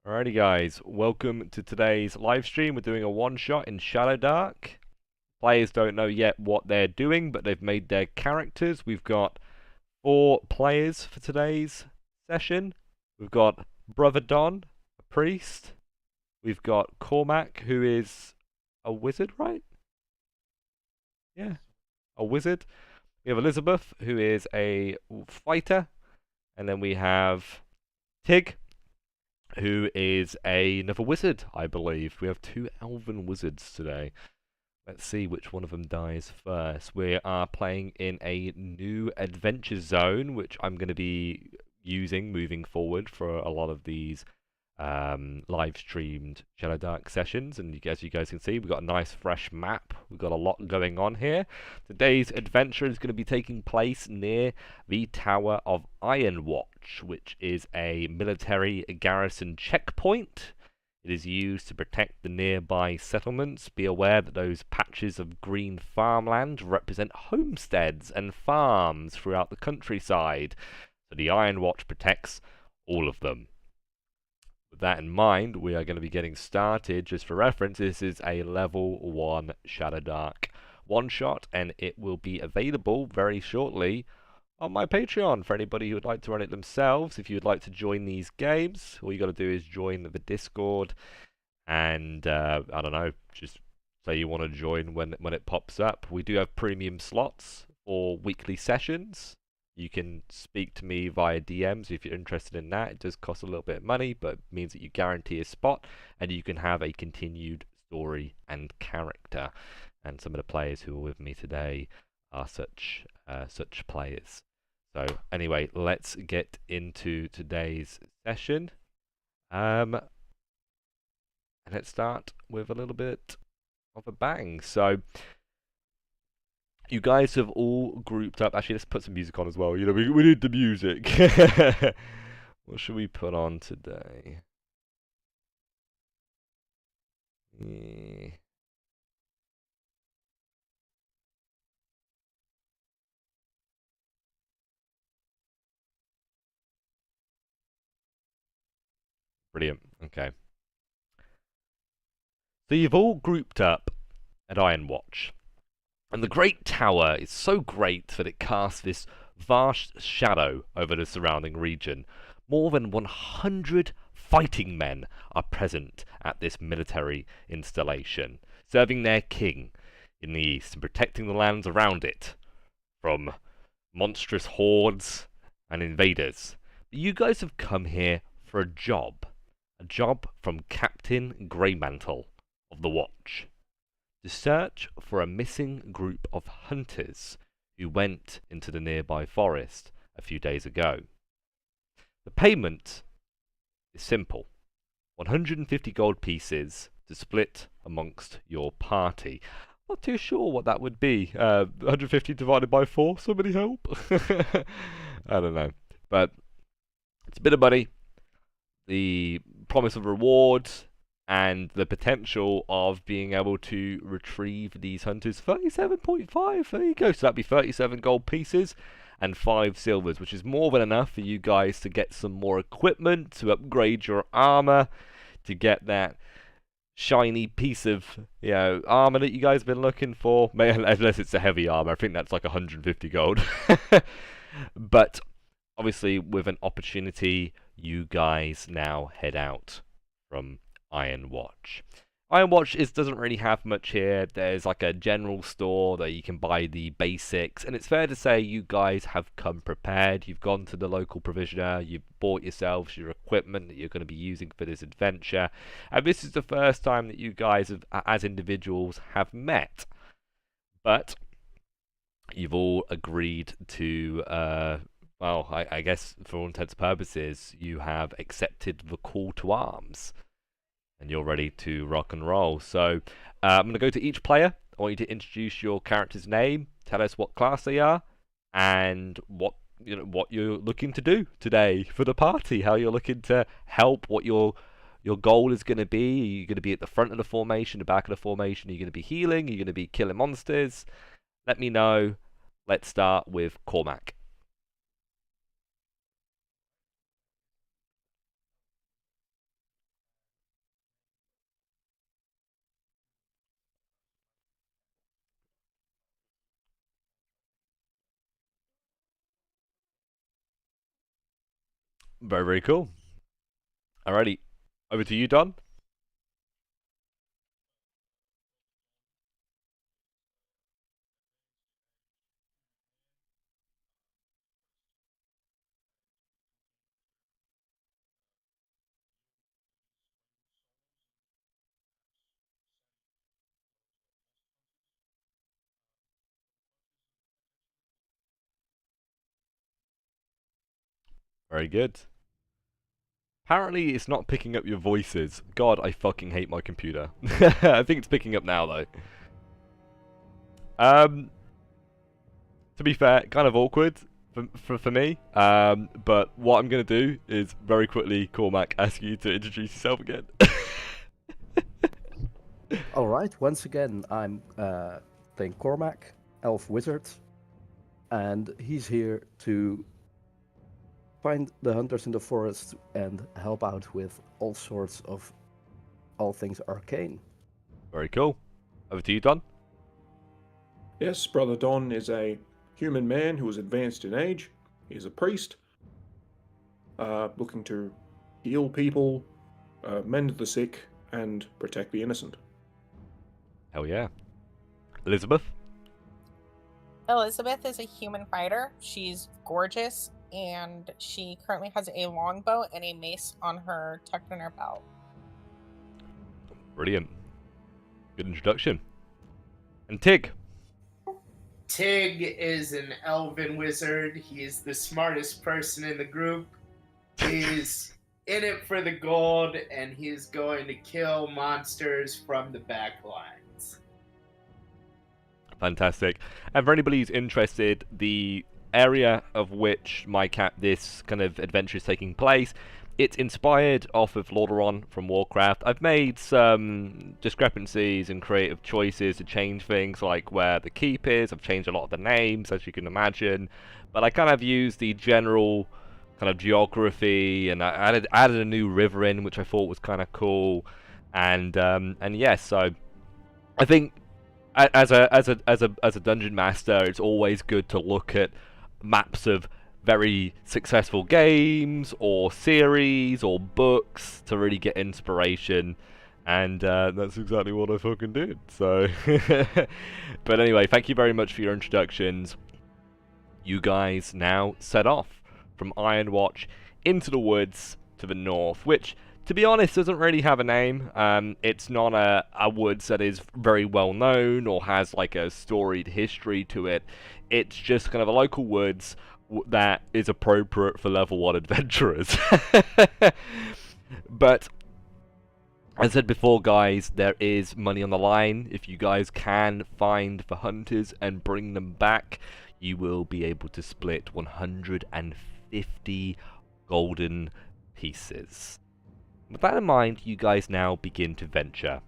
Alrighty guys, welcome to today's live stream. We're doing a one-shot in Shadowdark. Players don't know yet what they're doing, but they've made their characters. We've got 4 players for today's session. We've got Brother Don, a priest. We've got Cormac, who is a wizard, right? Yeah, a wizard. We have Elizabeth, who is a fighter. And then we have Tig, who is another wizard, I believe. We have 2 elven wizards today. Let's see which one of them dies first. We are playing in a new adventure zone, which I'm going to be using moving forward for a lot of these live streamed Shadowdark sessions. And as you guys can see, we've got a nice fresh map. We've got a lot going on here. Today's adventure is going to be taking place near the Tower of Ironwatch, which is a military garrison checkpoint. It is used to protect the nearby settlements. Be aware that those patches of green farmland represent homesteads and farms throughout the countryside. So the Ironwatch protects all of them. With that in mind, we are going to be getting started. Just for reference, this is a level 1 Shadowdark one-shot, and it will be available very shortly on my Patreon for anybody who would like to run it themselves. If you would like to join these games, all you got to do is join the Discord, and I don't know, just say you want to join when it pops up. We do have premium slots for weekly sessions. You can speak to me via DMs if you're interested in that. It does cost a little bit of money, but it means that you guarantee a spot, and you can have a continued story and character. And some of the players who are with me today are such players. So anyway, let's get into today's session. And let's start with a little bit of a bang. So you guys have all grouped up. Actually, let's put some music on as well. You know, we need the music. What should we put on today? Brilliant. Okay. So you've all grouped up at Ironwatch. And the Great Tower is so great that it casts this vast shadow over the surrounding region. More than 100 fighting men are present at this military installation, serving their king in the east and protecting the lands around it from monstrous hordes and invaders. But you guys have come here for a job from Captain Greymantle of the Watch, to search for a missing group of hunters who went into the nearby forest a few days ago. The payment is simple: 150 gold pieces to split amongst your party. Not too sure what that would be. 150 divided by 4? Somebody help? I don't know. But it's a bit of money, the promise of rewards, and the potential of being able to retrieve these hunters. 37.5, there you go. So that'd be 37 gold pieces and 5 silvers, which is more than enough for you guys to get some more equipment, to upgrade your armor, to get that shiny piece of, you know, armor that you guys have been looking for. Unless it's a heavy armor, I think that's like 150 gold. But obviously, with an opportunity, you guys now head out from Ironwatch. Ironwatch doesn't really have much here. There's like a general store that you can buy the basics, and it's fair to say you guys have come prepared. You've gone to the local provisioner, you've bought yourselves your equipment that you're going to be using for this adventure, and this is the first time that you guys have, as individuals, have met. But you've all agreed to well, I guess for all intents and purposes, you have accepted the call to arms, and you're ready to rock and roll. So I'm going to go to each player. I want you to introduce your character's name, tell us what class they are, and what you're looking to do today for the party. How you're looking to help. What your goal is going to be. Are you going to be at the front of the formation, the back of the formation? Are you going to be healing? Are you going to be killing monsters? Let me know. Let's start with Cormac. Very, very cool. Alrighty, over to you, Don. Very good. Apparently, it's not picking up your voices. God, I fucking hate my computer. I think it's picking up now, though. To be fair, kind of awkward for me. But what I'm going to do is very quickly, Cormac, ask you to introduce yourself again. All right, once again, I'm playing Cormac, elf wizard, and he's here to find the hunters in the forest and help out with all sorts of all things arcane. Very cool. Over to you, Don. Yes, Brother Don is a human man who is advanced in age. He is a priest, looking to heal people, mend the sick, and protect the innocent. Hell yeah. Elizabeth. Elizabeth is a human fighter. She's gorgeous, and she currently has a longbow and a mace on her, tucked in her belt. Brilliant. Good introduction. And Tig. Tig is an elven wizard. He is the smartest person in the group. He's in it for the gold, and he's going to kill monsters from the back lines. Fantastic. And for anybody who's interested, the area of which this kind of adventure is taking place, it's inspired off of Lordaeron from Warcraft. I've made some discrepancies and creative choices to change things, like where the keep is. I've changed a lot of the names, as you can imagine. But I kind of used the general kind of geography, and I added a new river in, which I thought was kind of cool. And yes, so I think as a dungeon master, it's always good to look at maps of very successful games or series or books to really get inspiration, and that's exactly what I fucking did. So, but anyway, thank you very much for your introductions. You guys now set off from Ironwatch into the woods to the north, which, to be honest, doesn't really have a name. It's not a woods that is very well known or has like a storied history to it. It's just kind of a local woods that is appropriate for level 1 adventurers. But as I said before, guys, there is money on the line. If you guys can find the hunters and bring them back, you will be able to split 150 golden pieces. With that in mind, you guys now begin to venture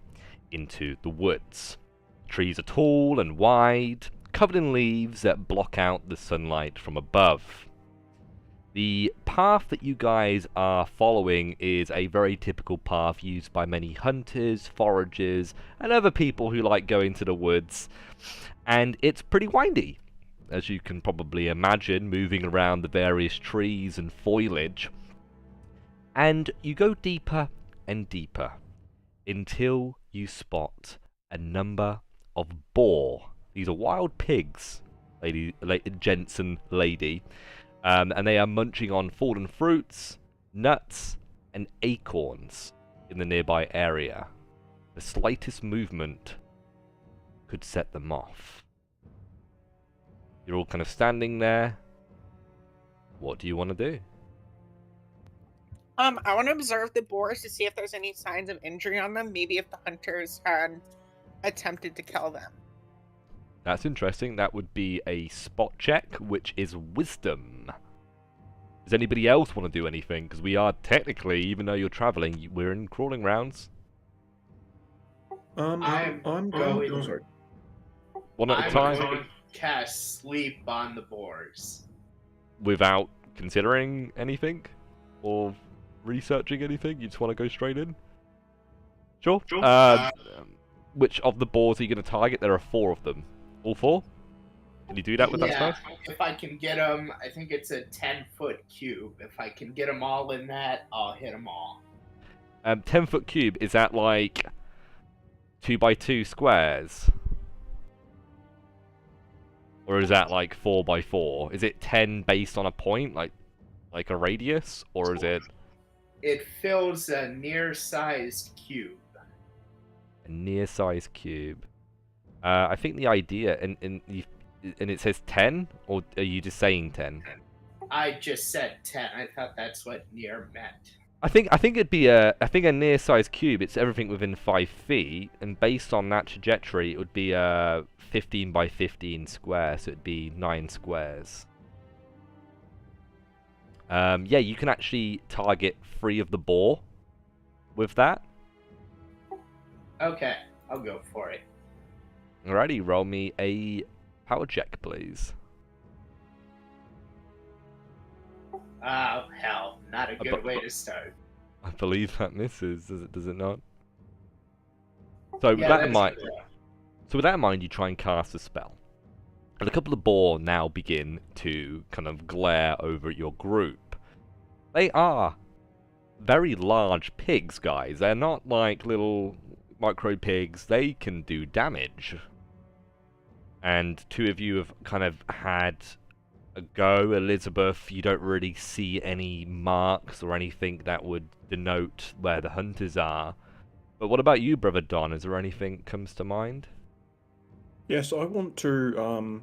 into the woods. Trees are tall and wide, covered in leaves that block out the sunlight from above. The path that you guys are following is a very typical path used by many hunters, foragers, and other people who like going to the woods. And it's pretty windy, as you can probably imagine, moving around the various trees and foliage. And you go deeper and deeper until you spot a number of boar. These are wild pigs, gents and lady, and they are munching on fallen fruits, nuts, and acorns in the nearby area. The slightest movement could set them off. You're all kind of standing there. What do you want to do? I want to observe the boars to see if there's any signs of injury on them. Maybe if the hunters had attempted to kill them. That's interesting. That would be a spot check, which is wisdom. Does anybody else want to do anything? Because we are technically, even though you're traveling, we're in crawling rounds. I'm going. Oh, sorry. One at a I'm time. going to cast sleep on the boars. Without considering anything? Or researching anything? You just want to go straight in? Sure. Sure. Which of the boars are you going to target? There are 4 of them. All 4? Can you do that with that Yeah, spell? if I can get them, I think it's a 10-foot cube. If I can get them all in that, I'll hit them all. 10-foot cube, is that like 2x2 squares? Or is that like 4x4? Is it 10 based on a point, like a radius? Or is it It fills a near-sized cube. a near-sized cube? I think the idea, and it says 10, or are you just saying 10? I just said 10. I thought that's what near meant. I think it'd be a near-sized cube. It's everything within 5 feet, and based on that trajectory, it would be a 15 by 15 square, so it'd be 9 squares. Yeah, you can actually target 3 of the boar with that. Okay, I'll go for it. Alrighty, roll me a power check, please. Oh, hell. Not a good way to start. I believe that misses. Does it not? So with Yeah, that in that's mind, good. so with that in mind, you try and cast a spell, and a couple of boar now begin to kind of glare over at your group. They are very large pigs, guys. They're not like little micro pigs. They can do damage. And 2 of you have kind of had a go. Elizabeth, you don't really see any marks or anything that would denote where the hunters are. But what about you, Brother Don? Is there anything comes to mind? Yes, I want to,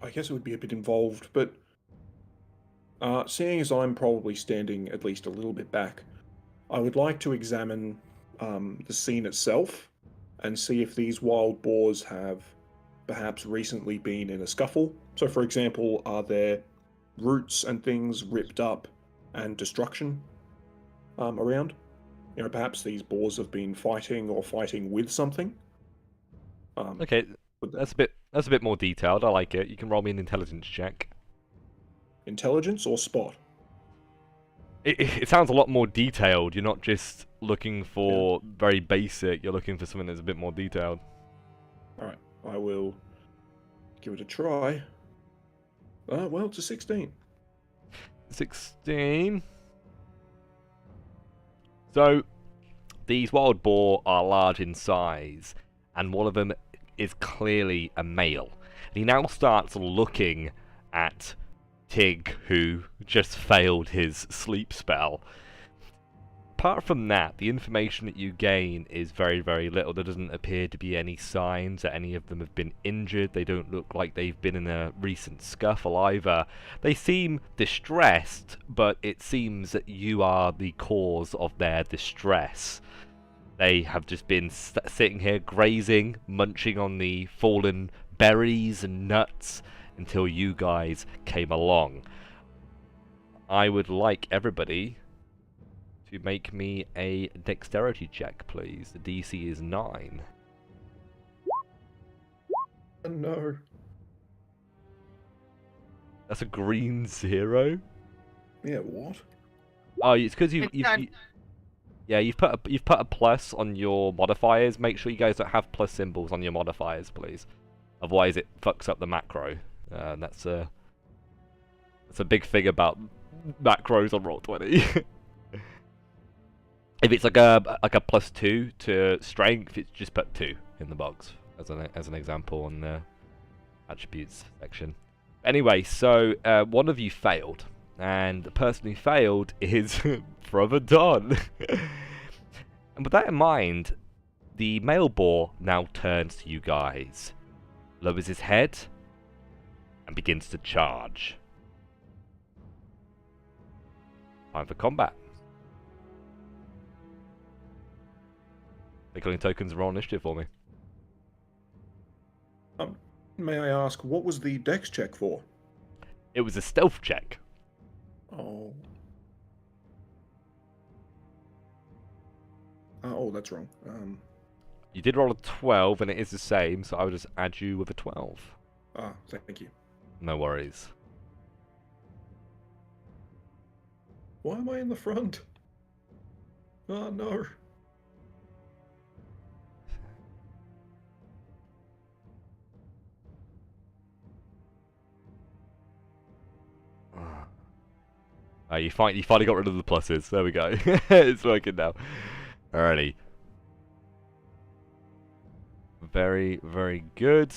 I guess it would be a bit involved, but seeing as I'm probably standing at least a little bit back, I would like to examine the scene itself and see if these wild boars have perhaps recently been in a scuffle. So, for example, are there roots and things ripped up and destruction around? You know, perhaps these boars have been fighting or fighting with something. Okay, that's a bit more detailed. I like it. You can roll me an intelligence check. Intelligence or spot? It sounds a lot more detailed. You're not just looking for very basic. You're looking for something that's a bit more detailed. Alright, I will give it a try. Well, it's a 16. 16. So, these wild boar are large in size, and one of them is clearly a male. And he now starts looking at Tig, who just failed his sleep spell. Apart from that, the information that you gain is very, very little. There doesn't appear to be any signs that any of them have been injured. They don't look like they've been in a recent scuffle either. They seem distressed, but it seems that you are the cause of their distress. They have just been sitting here grazing, munching on the fallen berries and nuts until you guys came along. I would like everybody to make me a dexterity check, please. The DC is 9. No. That's a green 0. Yeah, what? Oh, it's because It's you've put a plus on your modifiers. Make sure you guys don't have plus symbols on your modifiers, please. Otherwise, it fucks up the macro. That's a big thing about macros on Roll20. If it's like a +2 to strength, it's just put 2 in the box as an example on the attributes section. Anyway, so one of you failed, and the person who failed is Brother Don. And with that in mind, the male boar now turns to you guys, lowers his head, and begins to charge. Time for combat. Tickling tokens, roll initiative for me. May I ask, what was the dex check for? It was a stealth check. Oh. Oh, that's wrong. You did roll a 12, and it is the same, so I would just add you with a 12. Thank you. No worries. Why am I in the front? Oh, no. You finally got rid of the pluses. There we go. It's working now. Alrighty. Very, very good.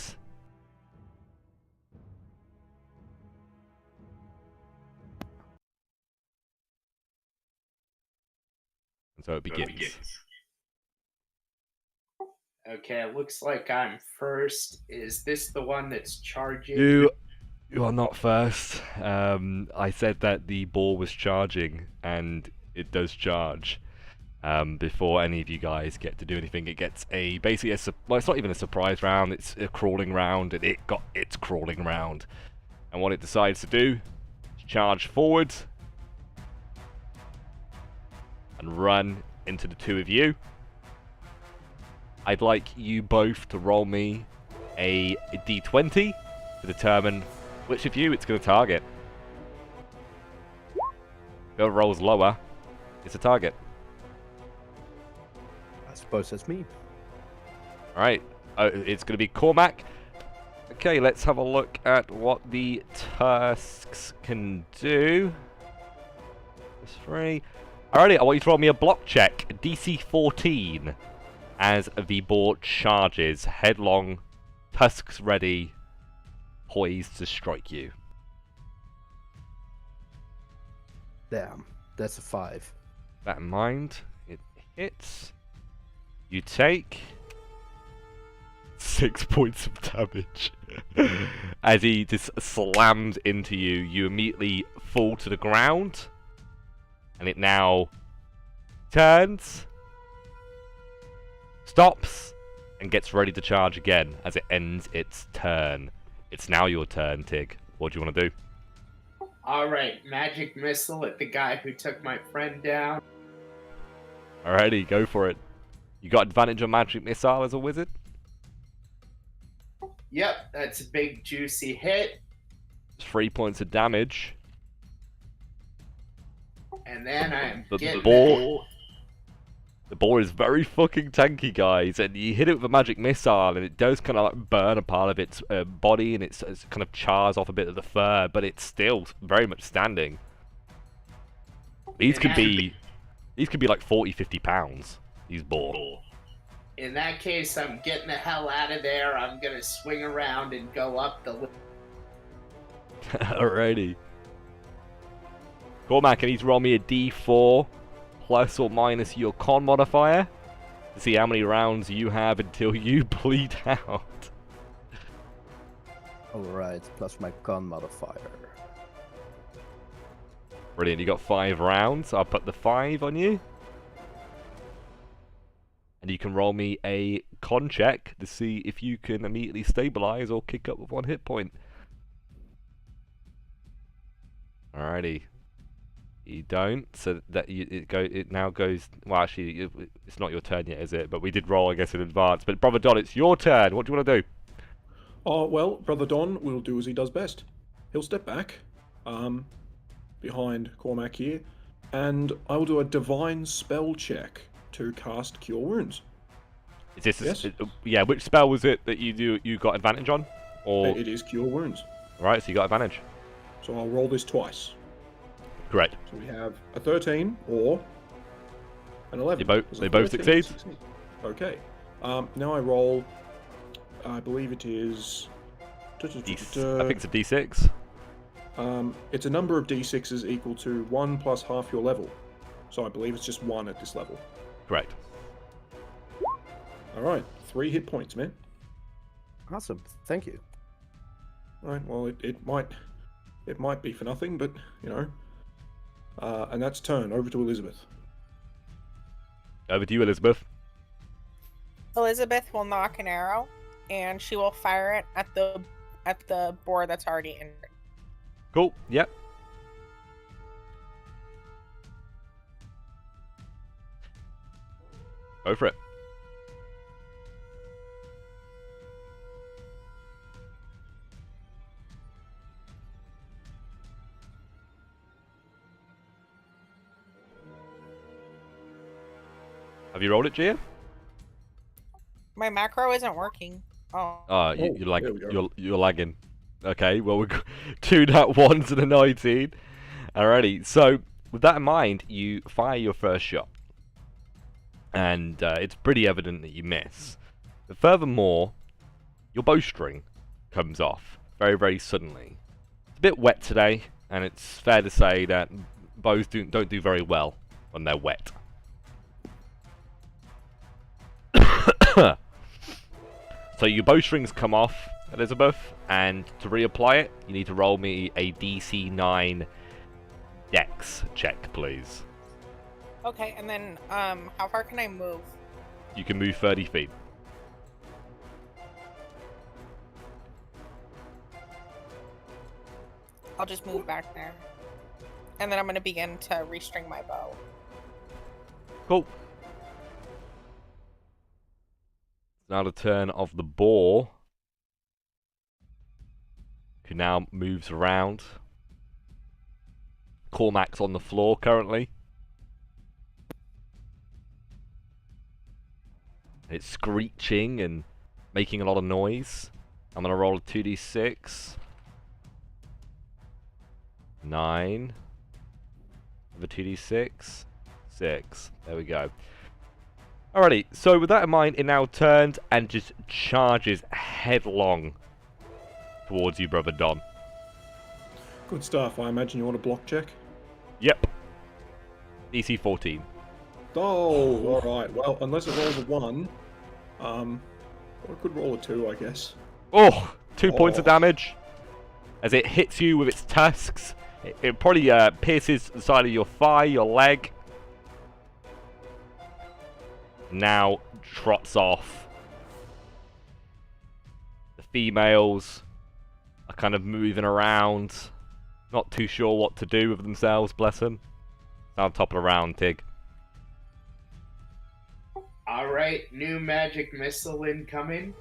And so it begins. Okay, it looks like I'm first. Is this the one that's charging? You are not first. I said that the boar was charging, and it does charge. Before any of you guys get to do anything, it gets basically well, it's not even a surprise round. It's a crawling round, and it got its crawling round. And what it decides to do is charge forward and run into the two of you. I'd like you both to roll me a d20 to determine which of you it's going to target. Whoever rolls lower is a target. I suppose that's me. Alright, it's going to be Cormac. Okay, let's have a look at what the tusks can do. That's 3. Alrighty, I want you to roll me a block check, DC 14, as the boar charges, headlong, tusks ready, poised to strike you. Damn, that's a 5. That in mind, it hits. You take 6 points of damage. As he just slams into you, you immediately fall to the ground. And it now turns, stops, and gets ready to charge again as it ends its turn. It's now your turn, Tig. What do you want to do? Alright, magic missile at the guy who took my friend down. Alrighty, go for it. You got advantage on magic missile as a wizard? Yep, that's a big juicy hit. 3 points of damage. And then I'm The getting boar is very fucking tanky, guys, and you hit it with a magic missile, and it does kind of like burn a part of its body, and it's kind of chars off a bit of the fur, but it's still very much standing. These could be like 40, 50 pounds. These boar. In that case, I'm getting the hell out of there. I'm gonna swing around and go up the list. Alrighty. Cormac, can you roll me a d4 plus or minus your con modifier to see how many rounds you have until you bleed out? Alright, plus my con modifier. Brilliant, you got 5 rounds. I'll put the 5 on you. And you can roll me a con check to see if you can immediately stabilize or kick up with 1 hit point. Alrighty. You don't, so that it now goes. Well, actually, it's not your turn yet, is it? But we did roll, I guess, in advance. But Brother Don, it's your turn. What do you want to do? Oh, well, Brother Don will do as he does best. He'll step back, behind Cormac here, and I will do a divine spell check to cast Cure Wounds. Is this? Yes. Yeah. Which spell was it that you got advantage on? Or It is Cure Wounds. right, so you got advantage. So I'll roll this twice. Correct. So we have a 13 or an 11. They both succeed. Okay. Now I roll. I believe it is. I think it's a d6. It's a number of d6s equal to 1 plus half your level. So I believe it's just 1 at this level. Correct. Alright, 3 hit points, man. Awesome, thank you. Alright, well, it might be for nothing, but, you know. And that's turn. Over to Elizabeth. Over to you, Elizabeth. Elizabeth will knock an arrow, and she will fire it at the boar that's already injured. Cool. Yep. Go for it. Have you rolled it, Gia? My macro isn't working. Oh. You're lagging. there we go. You're lagging. Okay, well, we've got 2 nat 1s and a 19. Alrighty, so with that in mind, you fire your first shot. And it's pretty evident that you miss. But furthermore, your bowstring comes off very, very suddenly. It's a bit wet today, and it's fair to say that bows don't do very well when they're wet. So your bowstrings come off, Elizabeth, and to reapply it, you need to roll me a DC 9 Dex check, please. Okay, and then how far can I move? You can move 30 feet. I'll just move back there. And then I'm going to begin to restring my bow. Cool. Now the turn of the boar, who now moves around. Cormac's on the floor currently. It's screeching and making a lot of noise. I'm going to roll a 2d6. 9. With a 2d6. 6. There we go. Alrighty, so with that in mind, it now turns and just charges headlong towards you, Brother Don. Good stuff. I imagine you want a block check? Yep. DC 14. Oh, alright. Well, unless it rolls a 1, or it could roll a 2, I guess. Oh, 2 points of damage. As it hits you with its tusks. It probably pierces the side of your thigh, your leg. Now trots off. The females are kind of moving around, not too sure what to do with themselves, bless them. Now top of the round, Tig. Alright, new magic missile incoming.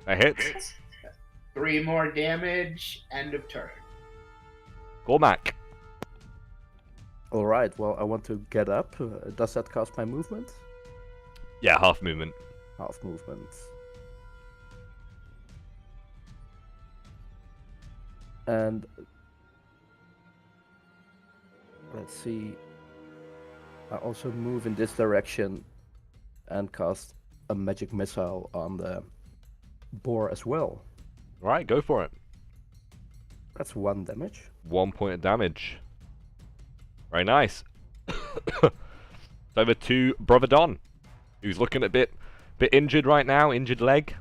That hits. 3 more damage, end of turn. Cormac. All right. Well, I want to get up. Does that cost my movement? Yeah, half movement. Half movement. And let's see. I also move in this direction and cast a magic missile on the boar as well. Alright, go for it. That's 1 damage. 1 point of damage. Very nice. Over to Brother Don, who's looking a bit injured right now, injured leg.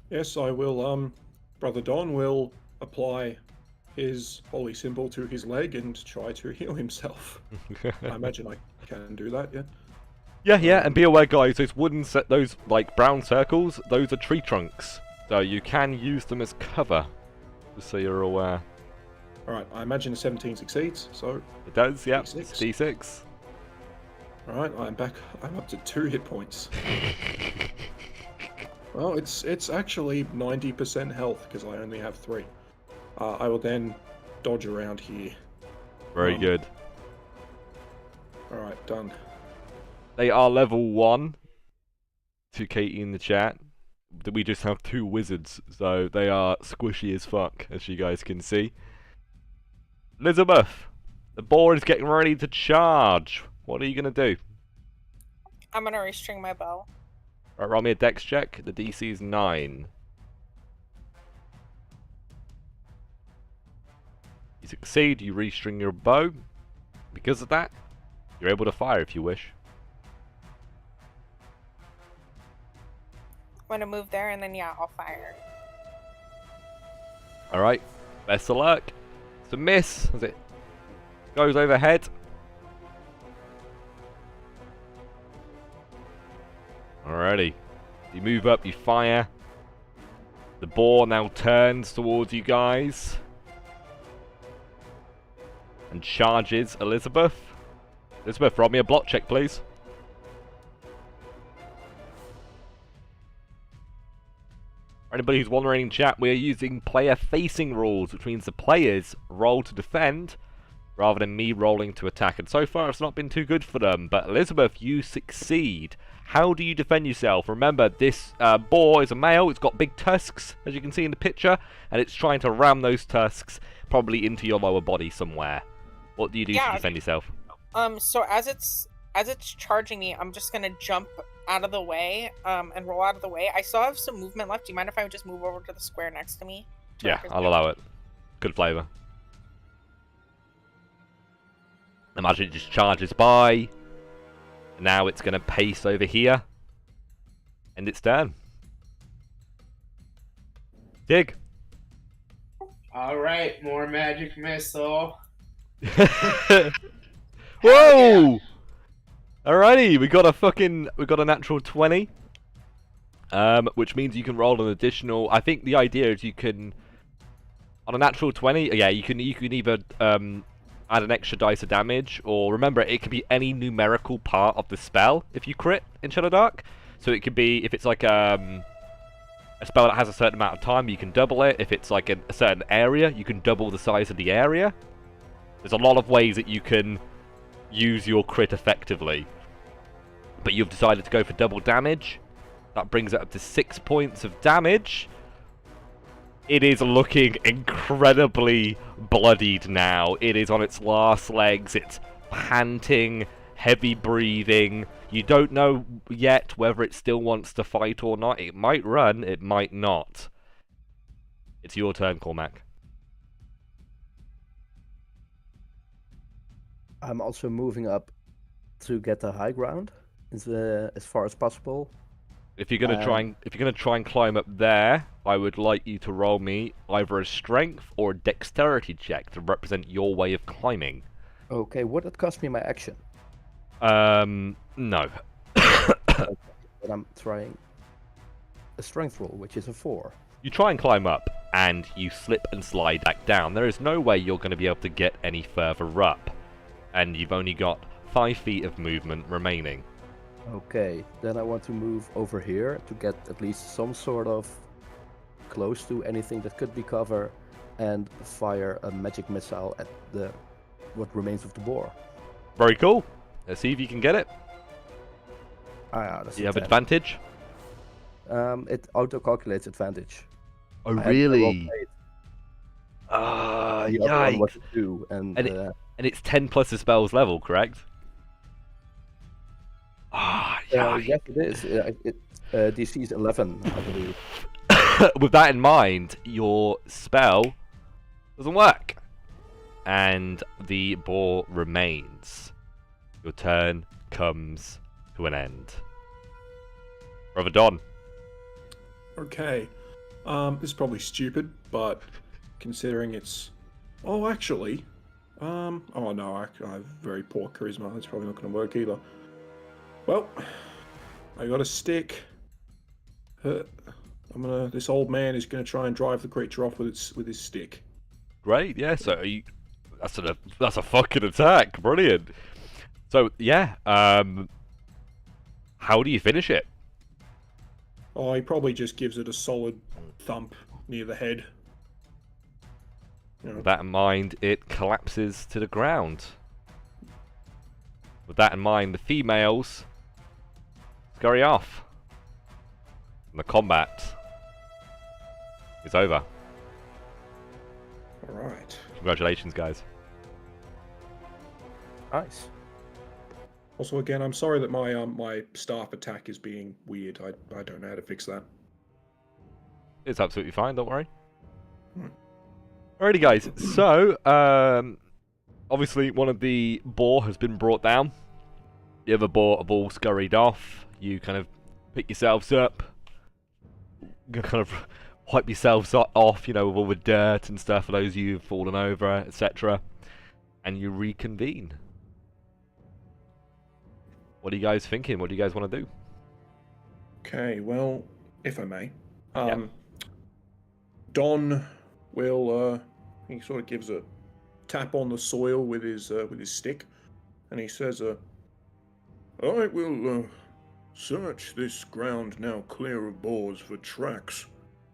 Yes, I will, Brother Don will apply his holy symbol to his leg and try to heal himself. I imagine I can do that, yeah? Yeah, and be aware, guys, those like brown circles, those are tree trunks. So you can use them as cover, just so you're aware. Alright, I imagine a 17 succeeds, so... It does, yep. D6. It's D6. Alright, I'm back. I'm up to 2 hit points. Well, it's actually 90% health, because I only have 3. I will then dodge around here. Very good. Alright, done. They are level 1, to Katie in the chat. We just have 2 wizards, so they are squishy as fuck, as you guys can see. Elizabeth, the boar is getting ready to charge. What are you going to do? I'm going to restring my bow. Right, roll me a dex check. The DC is 9. You succeed, you restring your bow. Because of that, you're able to fire if you wish. I'm going to move there and then, yeah, I'll fire. Alright, best of luck. It's a miss as it goes overhead. Alrighty. You move up, you fire. The boar now turns towards you guys. And charges Elizabeth. Elizabeth, roll me a block check, please. For anybody who's wondering in chat, we are using player-facing rules, which means the players roll to defend, rather than me rolling to attack. And so far, it's not been too good for them. But Elizabeth, you succeed. How do you defend yourself? Remember, this boar is a male. It's got big tusks, as you can see in the picture, and it's trying to ram those tusks probably into your lower body somewhere. What do you do to defend yourself? So as it's charging me, I'm just gonna jump out of the way, and roll out of the way. I still have some movement left. Do you mind if I would just move over to the square next to me? Yeah, I'll allow it. Good flavor. Imagine it just charges by. Now it's going to pace over here. And it's done. Dig. Alright, more magic missile. Whoa! Yeah. Alrighty, we got a natural 20. Which means you can roll an additional. I think the idea is you can, on a natural 20, yeah, you can either add an extra dice of damage, or remember, it could be any numerical part of the spell if you crit in Shadowdark. So it could be, if it's like a spell that has a certain amount of time, you can double it. If it's like a certain area, you can double the size of the area. There's a lot of ways that you can use your crit effectively. But you've decided to go for double damage. That brings it up to 6 points of damage. It is looking incredibly bloodied now. It is on its last legs. It's panting, heavy breathing. You don't know yet whether it still wants to fight or not. It might run, it might not. It's your turn, Cormac. I'm also moving up to get the high ground as far as possible. If you're gonna try and climb up there, I would like you to roll me either a strength or a dexterity check to represent your way of climbing. Okay, would it cost me my action? No. But I'm trying a strength roll, which is a 4. You try and climb up, and you slip and slide back down. There is no way you're going to be able to get any further up, and you've only got 5 feet of movement remaining. Okay, then I want to move over here to get at least some sort of close to anything that could be cover, and fire a magic missile at what remains of the boar. Very cool. Let's see if you can get it. That's You have 10. advantage? It auto-calculates advantage. Oh, I had the roll played. The other one was Yikes. a 2, and And it's 10 plus the spell's level, correct? yes, it is. DC is 11, I believe. With that in mind, your spell doesn't work. And the boar remains. Your turn comes to an end. Brother Don. Okay. This is probably stupid, but considering it's... Oh, actually... Oh no, I have very poor charisma. That's probably not going to work either. Well, I got a stick. This old man is gonna try and drive the creature off with his stick. Great, yeah. So that's a fucking attack. Brilliant. So yeah, how do you finish it? Oh, he probably just gives it a solid thump near the head. You know, With that in mind, it collapses to the ground. With that in mind, the females scurry off. And the combat is over. all right. Congratulations, guys. Nice. Also, again, I'm sorry that my staff attack is being weird. I don't know how to fix that. It's absolutely fine, don't worry. Alrighty, guys. So, obviously, one of the boar has been brought down. The other boar have all scurried off. You kind of pick yourselves up. You kind of wipe yourselves off, with all the dirt and stuff for those of you who've fallen over, etc. And you reconvene. What are you guys thinking? What do you guys want to do? Okay, well, if I may, Yeah. Don will he sort of gives a tap on the soil with his stick, and he says, "I will search this ground now clear of boars for tracks.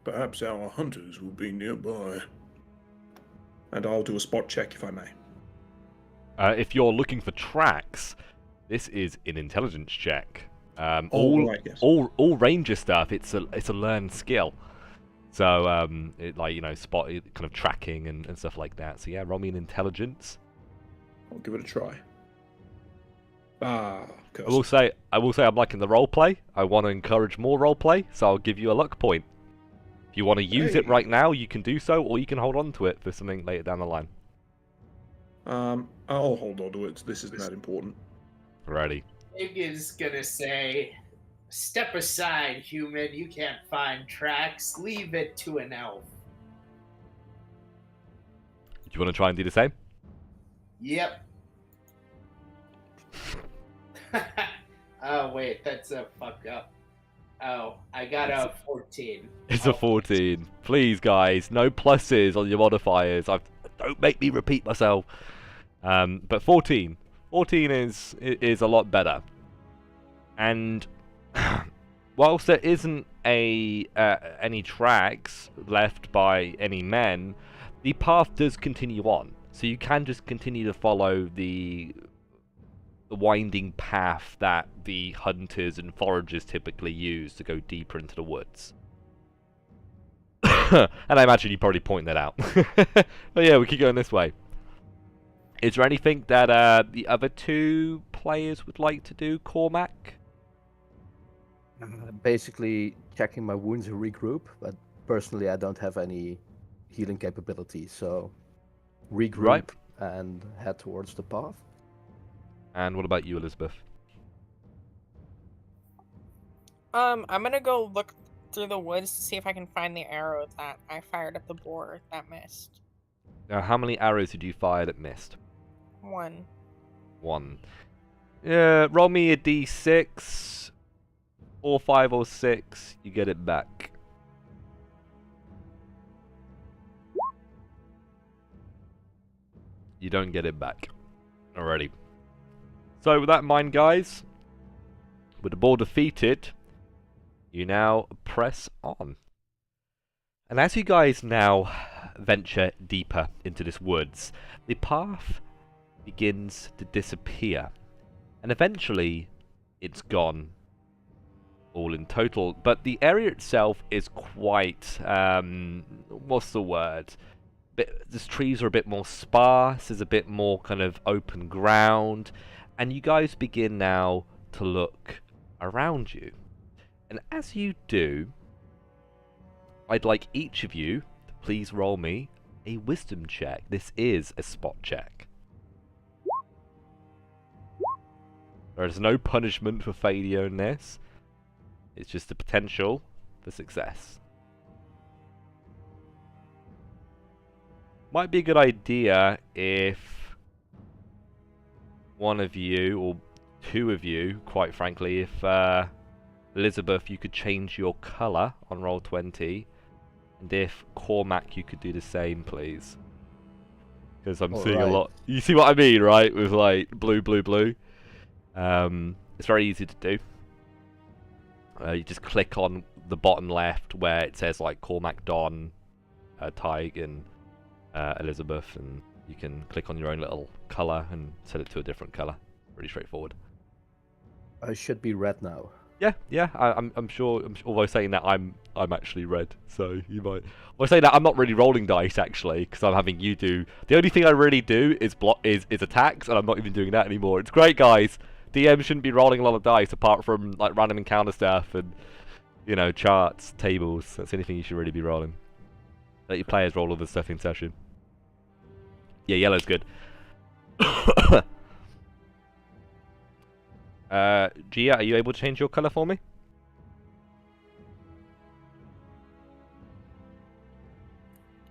Perhaps our hunters will be nearby." And I'll do a spot check if I may. If you're looking for tracks, this is an intelligence check. Right, yes. All ranger stuff. It's a learned skill. So it like spot kind of tracking and stuff like that. So yeah, roll me an intelligence. I'll give it a try. Ah, I will say I'm liking the role play. I want to encourage more role play, so I'll give you a luck point. If you want to use it right now, you can do so, or you can hold on to it for something later down the line. I'll hold on to it. This isn't that important. Alrighty. Tig is gonna say, "Step aside, human. You can't find tracks. Leave it to an elf." Do you want to try and do the same? Yep. Oh wait, that's a fuck up. Oh, I got a 14. It's a 14. Please, guys, no pluses on your modifiers. Don't make me repeat myself. But 14. 14 is a lot better. And whilst there isn't any tracks left by any men, the path does continue on. So you can just continue to follow the winding path that the hunters and foragers typically use to go deeper into the woods. And I imagine you probably point that out. But yeah, we keep going this way. Is there anything that the other two players would like to do, Cormac? Basically checking my wounds and regroup, but personally I don't have any healing capabilities, so regroup Right. and head towards the path. And what about you, Elizabeth? I'm gonna go look through the woods to see if I can find the arrow that I fired at the boar that missed. Now, how many arrows did you fire that missed? 1. 1. Yeah, roll me a d6. 4, 5, or 6. You get it back. You don't get it back. Alrighty. So with that in mind, guys, with the boar defeated, you now press on. And as you guys now venture deeper into this woods, the path begins to disappear. And eventually, it's gone all in total. But the area itself is quite, what's the word? These trees are a bit more sparse, there's a bit more kind of open ground. And you guys begin now to look around you. And as you do, I'd like each of you to please roll me a wisdom check. This is a spot check. There is no punishment for failure in this. It's just the potential for success. Might be a good idea if one of you, or two of you, quite frankly, if Elizabeth, you could change your colour on roll 20, and if Cormac, you could do the same, please. Because I'm seeing a lot. You see what I mean, right? With like blue, blue, blue. It's very easy to do. You just click on the bottom left where it says like Cormac, Don, Tig, and Elizabeth, and you can click on your own little colour and set it to a different colour. Pretty straightforward. I should be red now. Yeah. I'm sure. Although saying that, I'm actually red. So you might. Although saying that, I'm not really rolling dice actually, because I'm having you do. The only thing I really do is is attacks, and I'm not even doing that anymore. It's great, guys. DM shouldn't be rolling a lot of dice apart from like random encounter stuff and charts, tables. That's the only thing you should really be rolling. Let your players roll all the stuff in session. Yeah, yellow's good. Gia, are you able to change your colour for me?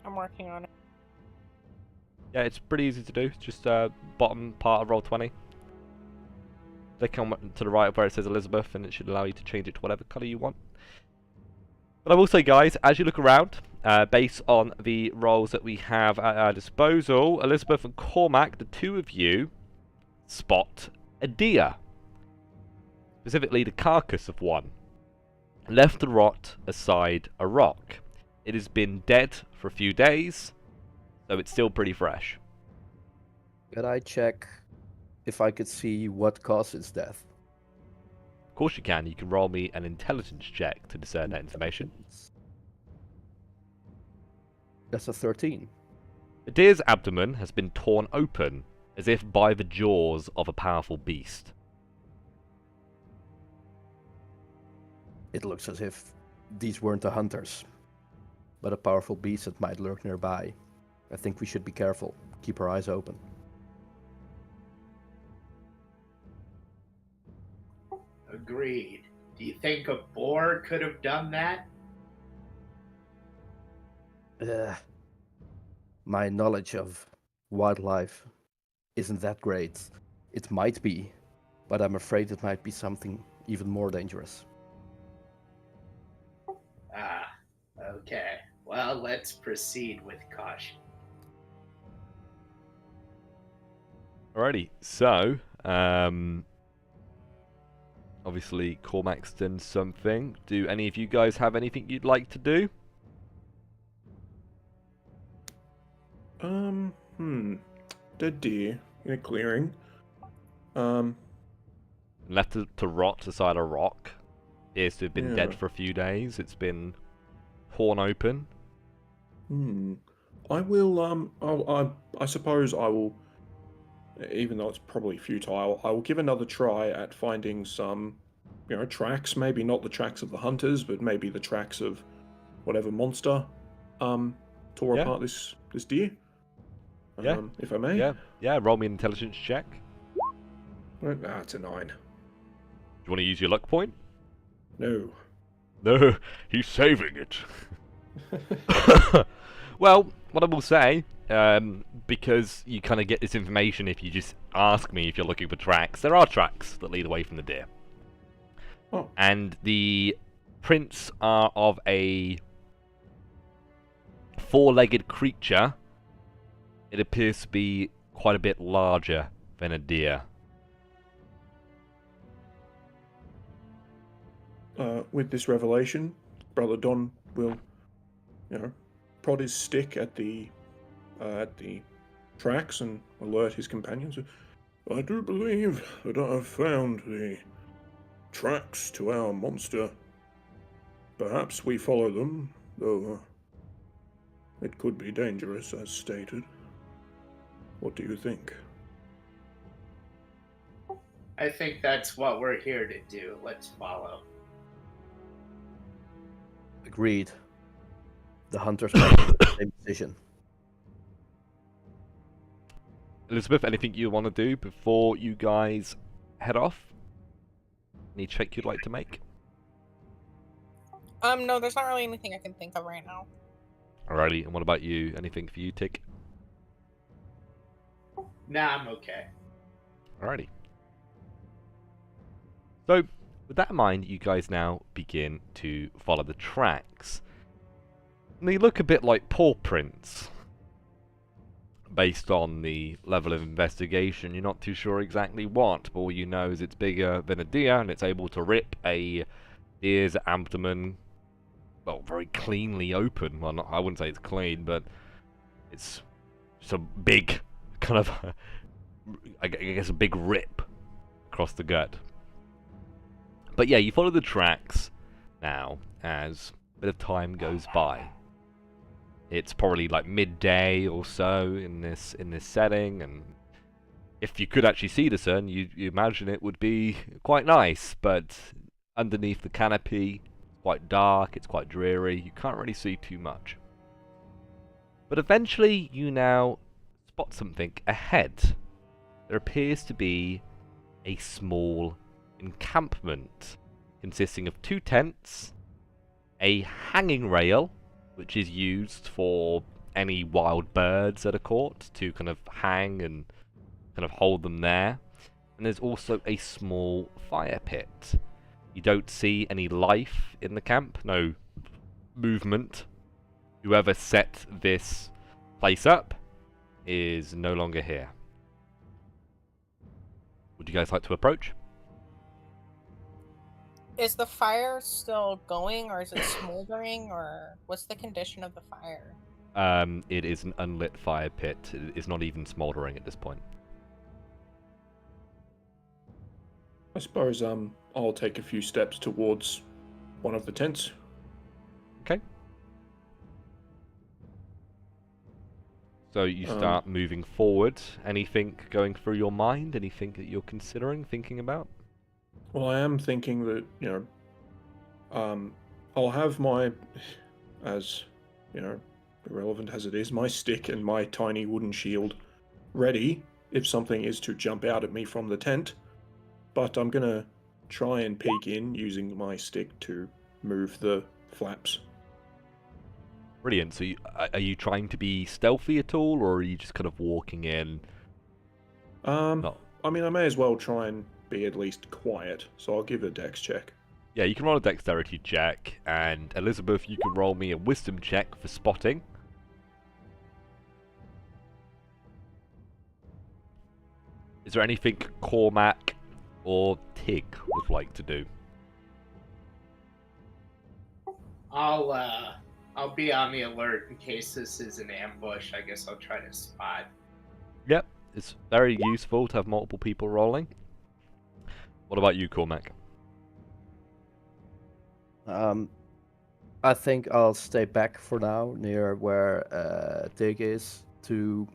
I'm working on it. Yeah, it's pretty easy to do. Just bottom part of roll 20. Click on to the right of where it says Elizabeth, and it should allow you to change it to whatever colour you want. But I will say, guys, as you look around, based on the roles that we have at our disposal, Elizabeth and Cormac, the two of you spot a deer. Specifically, the carcass of one. Left to rot aside a rock. It has been dead for a few days, so it's still pretty fresh. Could I check if I could see what caused its death? Of course you can. You can roll me an intelligence check to discern that information. That's a 13. The deer's abdomen has been torn open, as if by the jaws of a powerful beast. It looks as if these weren't the hunters, but a powerful beast that might lurk nearby. I think we should be careful. Keep our eyes open. Agreed. Do you think a boar could have done that? My knowledge of wildlife isn't that great. It might be, but I'm afraid it might be something even more dangerous. Ah, okay. Well, let's proceed with caution. Alrighty, so, obviously Cormac's done something. Do any of you guys have anything you'd like to do? Dead deer in a clearing. Left to rot beside a rock. Appears to have been dead Yeah. for a few days. It's been torn open. I will, I suppose I will, even though it's probably futile, I will give another try at finding some, tracks. Maybe not the tracks of the hunters, but maybe the tracks of whatever monster, tore Yeah. apart this deer. Yeah. If I may. Yeah, roll me an intelligence check. It's a 9. Do you want to use your luck point? No. No, he's saving it. Well, what I will say, because you kind of get this information if you just ask me if you're looking for tracks, there are tracks that lead away from the deer. Oh. And the prints are of a four-legged creature. It appears to be quite a bit larger than a deer. With this revelation, Brother Don will, prod his stick at the tracks and alert his companions. I do believe that I have found the tracks to our monster. Perhaps we follow them, though it could be dangerous, as stated. What do you think? I think that's what we're here to do. Let's follow. Agreed. The hunters made the same decision. Elizabeth, anything you want to do before you guys head off? Any check you'd like to make? No, there's not really anything I can think of right now. Alrighty, and what about you? Anything for you, Tick? Nah, I'm okay. Alrighty. So, with that in mind, you guys now begin to follow the tracks. And they look a bit like paw prints. Based on the level of investigation, you're not too sure exactly what, but all you know is it's bigger than a deer, and it's able to rip a deer's abdomen, well, very cleanly open. Well, I wouldn't say it's clean, but it's just a big, kind of, I guess a big rip across the gut. But yeah, you follow the tracks now as a bit of time goes by. It's probably like midday or so in this setting, and if you could actually see the sun, you imagine it would be quite nice. But underneath the canopy, it's quite dark, it's quite dreary. You can't really see too much. But eventually, you now spot something ahead. There appears to be a small encampment consisting of 2 tents, a hanging rail, which is used for any wild birds that are caught to kind of hang and kind of hold them there. And there's also a small fire pit. You don't see any life in the camp, no movement. Whoever set this place up is no longer here. Would you guys like to approach? Is the fire still going, or is it smoldering, or what's the condition of the fire? It is an unlit fire pit. It is not even smoldering at this point. I suppose I'll take a few steps towards one of the tents. Okay. So you start moving forward. Anything going through your mind? Anything that you're considering, thinking about? Well, I am thinking that, I'll have my, as, irrelevant as it is, my stick and my tiny wooden shield ready if something is to jump out at me from the tent. But I'm going to try and peek in using my stick to move the flaps. Brilliant. So are you trying to be stealthy at all, or are you just kind of walking in? No. I mean, I may as well try and be at least quiet, so I'll give it a dex check. Yeah, you can roll a dexterity check, and Elizabeth, you can roll me a wisdom check for spotting. Is there anything Cormac or Tig would like to do? I'll be on the alert in case this is an ambush. I guess I'll try to spot. Yep, it's very useful to have multiple people rolling. What about you, Cormac? I think I'll stay back for now, near where Tig is, to,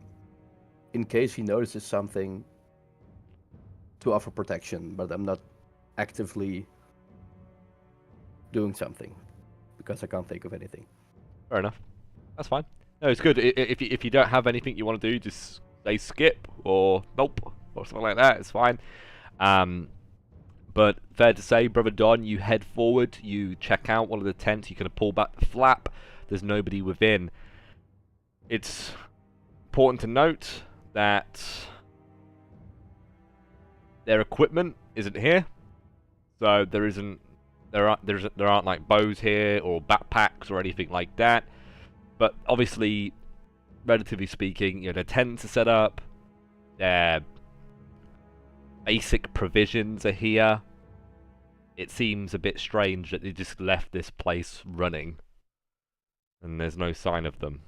in case he notices something, to offer protection. But I'm not actively doing something because I can't think of anything. Fair enough. That's fine. No, it's good. If you don't have anything you want to do, just say skip or nope or something like that. It's fine. But fair to say, Brother Don, you head forward. You check out one of the tents. You kind of pull back the flap. There's nobody within. It's important to note that their equipment isn't here, so there aren't like bows here or backpacks or anything like that. But obviously, relatively speaking, their tents are set up. Their basic provisions are here. It seems a bit strange that they just left this place running, and there's no sign of them.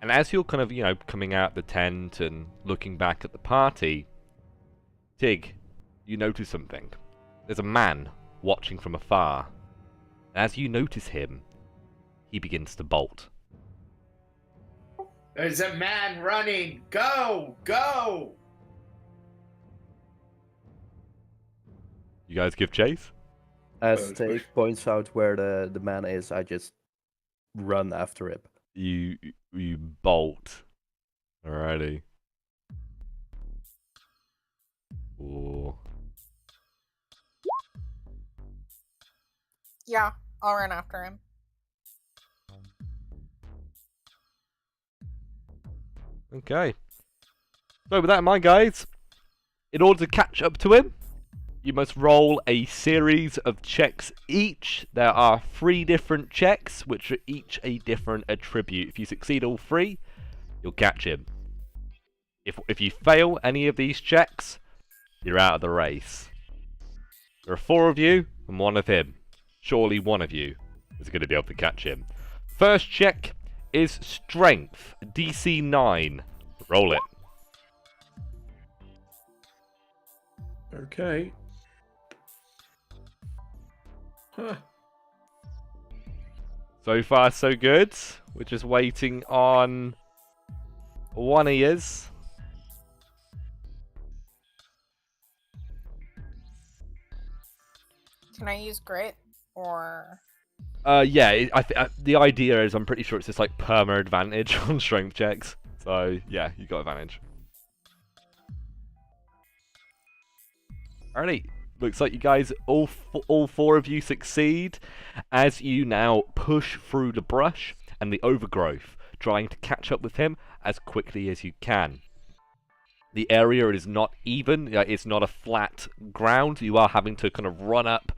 And as you're kind of, coming out the tent and looking back at the party, Tig, you notice something. There's a man watching from afar. And as you notice him, he begins to bolt. There's a man running! Go! Go! You guys give chase? As Tig points out where the man is, I just run after him. You bolt. Alrighty. Ooh. Yeah, I'll run after him. Okay. So with that in mind, guys, in order to catch up to him, you must roll a series of checks each. There are 3 different checks, which are each a different attribute. If you succeed all 3, you'll catch him. If you fail any of these checks, you're out of the race. There are 4 of you and 1 of him. Surely one of you is going to be able to catch him. First check is Strength, DC 9. Roll it. Okay. Huh. So far, so good. We're just waiting on one of yours. Can I use grit or? Yeah. The idea is, I'm pretty sure it's just like perma advantage on strength checks. So yeah, you got advantage. Alrighty. Looks like you guys, all 4 of you succeed as you now push through the brush and the overgrowth, trying to catch up with him as quickly as you can. The area is not even, it's not a flat ground. You are having to kind of run up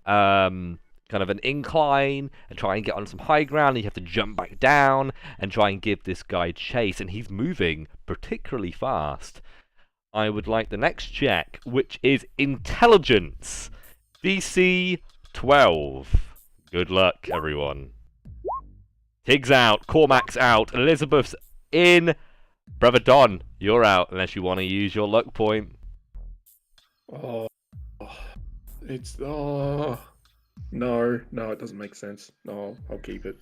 kind of an incline and try and get on some high ground. And you have to jump back down and try and give this guy chase, and he's moving particularly fast. I would like the next check, which is Intelligence. DC 12. Good luck, everyone. Tig's out, Cormac's out, Elizabeth's in. Brother Don, you're out, unless you want to use your luck point. Oh, it's no, it doesn't make sense. No, I'll keep it.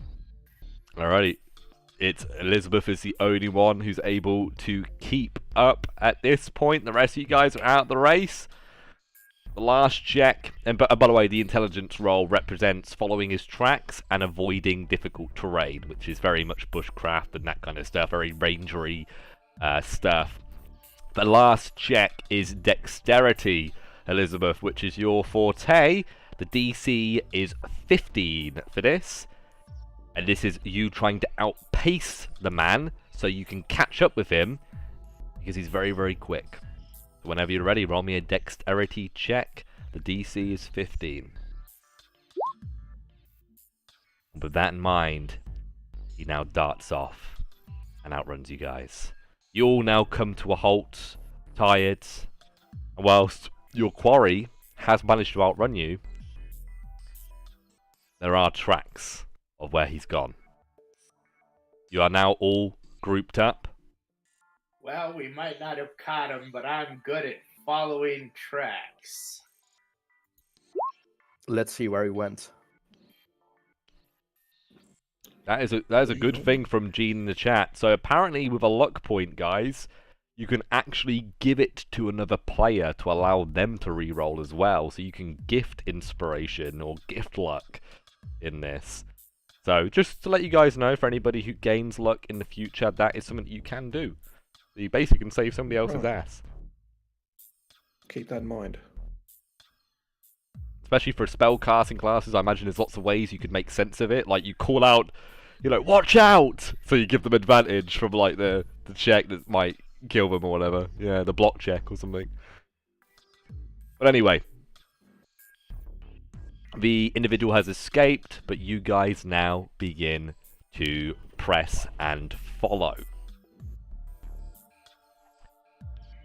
Alrighty. It's Elizabeth is the only one who's able to keep up at this point. The rest of you guys are out of the race. The last check, and by the way, the intelligence roll represents following his tracks and avoiding difficult terrain, which is very much bushcraft and that kind of stuff, very rangery stuff. The last check is dexterity, Elizabeth, which is your forte. The DC is 15 for this, and this is you trying to outpace the man so you can catch up with him because he's very, very quick. Whenever you're ready, roll me a dexterity check. The DC is 15. With that in mind, he now darts off and outruns you guys. You all now come to a halt, tired, and whilst your quarry has managed to outrun you, there are tracks of where he's gone. You are now all grouped up. Well, we might not have caught him, but I'm good at following tracks. Let's see where he went. That is a good thing from Gene in the chat. So apparently with a luck point, guys, you can actually give it to another player to allow them to reroll as well. So you can gift inspiration or gift luck in this. So just to let you guys know, for anybody who gains luck in the future, that is something that you can do. So you basically can save somebody else's ass. Keep that in mind. Especially for spell casting classes, I imagine there's lots of ways you could make sense of it. Like you call out, watch out! So you give them advantage from like the check that might kill them or whatever. Yeah, the block check or something. But anyway. The individual has escaped, but you guys now begin to press and follow.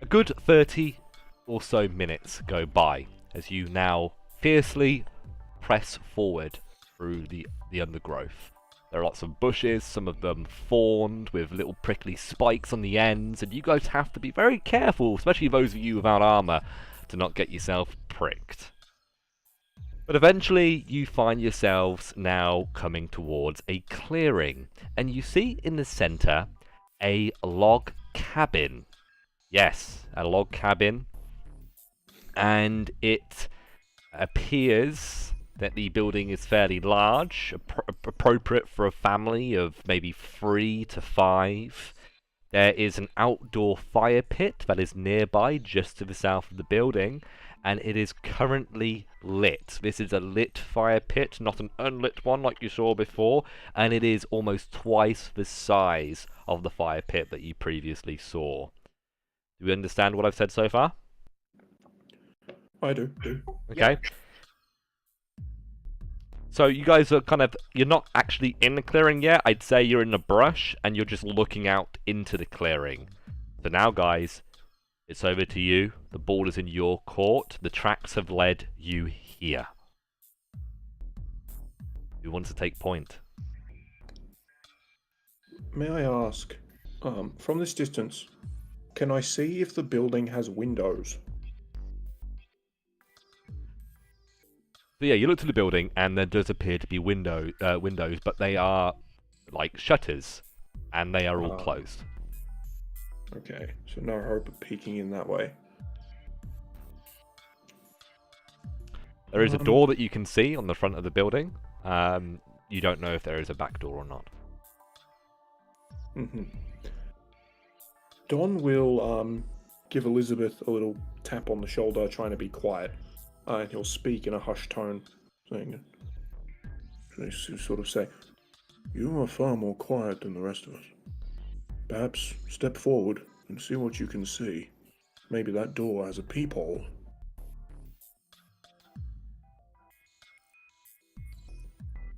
A good 30 or so minutes go by as you now fiercely press forward through the undergrowth. There are lots of bushes, some of them thorned with little prickly spikes on the ends, and you guys have to be very careful, especially those of you without armor, to not get yourself pricked. But eventually you find yourselves now coming towards a clearing, and you see in the center a log cabin. Yes, a log cabin, and it appears that the building is fairly large, appropriate for a family of maybe 3 to 5. There is an outdoor fire pit that is nearby, just to the south of the building, and it is currently lit. This is a lit fire pit, not an unlit one like you saw before, and it is almost twice the size of the fire pit that you previously saw. Do you understand what I've said so far? I do. Okay. So you guys are you're not actually in the clearing yet. I'd say you're in the brush and you're just looking out into the clearing. So now, guys, it's over to you. The ball is in your court. The tracks have led you here. Who wants to take point? May I ask, from this distance, can I see if the building has windows? So yeah, you look to the building and there does appear to be windows, but they are like shutters, and they are all closed. Okay, so no hope of peeking in that way. There is a door that you can see on the front of the building. You don't know if there is a back door or not. Don will give Elizabeth a little tap on the shoulder, trying to be quiet. And he'll speak in a hushed tone, saying, sort of say, "You are far more quiet than the rest of us. Perhaps step forward and see what you can see. Maybe that door has a peephole."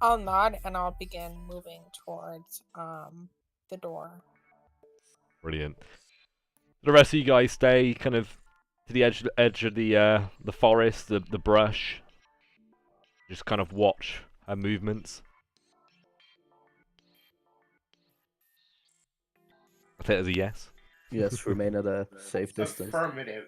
I'll nod and I'll begin moving towards the door. Brilliant. The rest of you guys stay kind of to the edge of the forest, the brush. Just kind of watch her movements. I think there's a yes. Yes, remain at a safe distance. Affirmative.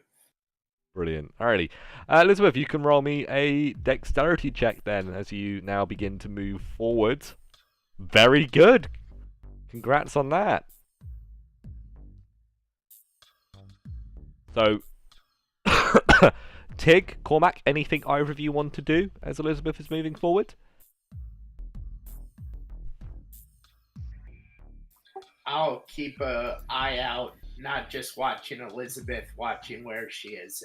Brilliant. Alrighty. Elizabeth, you can roll me a dexterity check then as you now begin to move forward. Very good. Congrats on that. So, Tig, Cormac, anything either of you want to do as Elizabeth is moving forward? I'll keep a eye out, not just watching Elizabeth, watching where she is.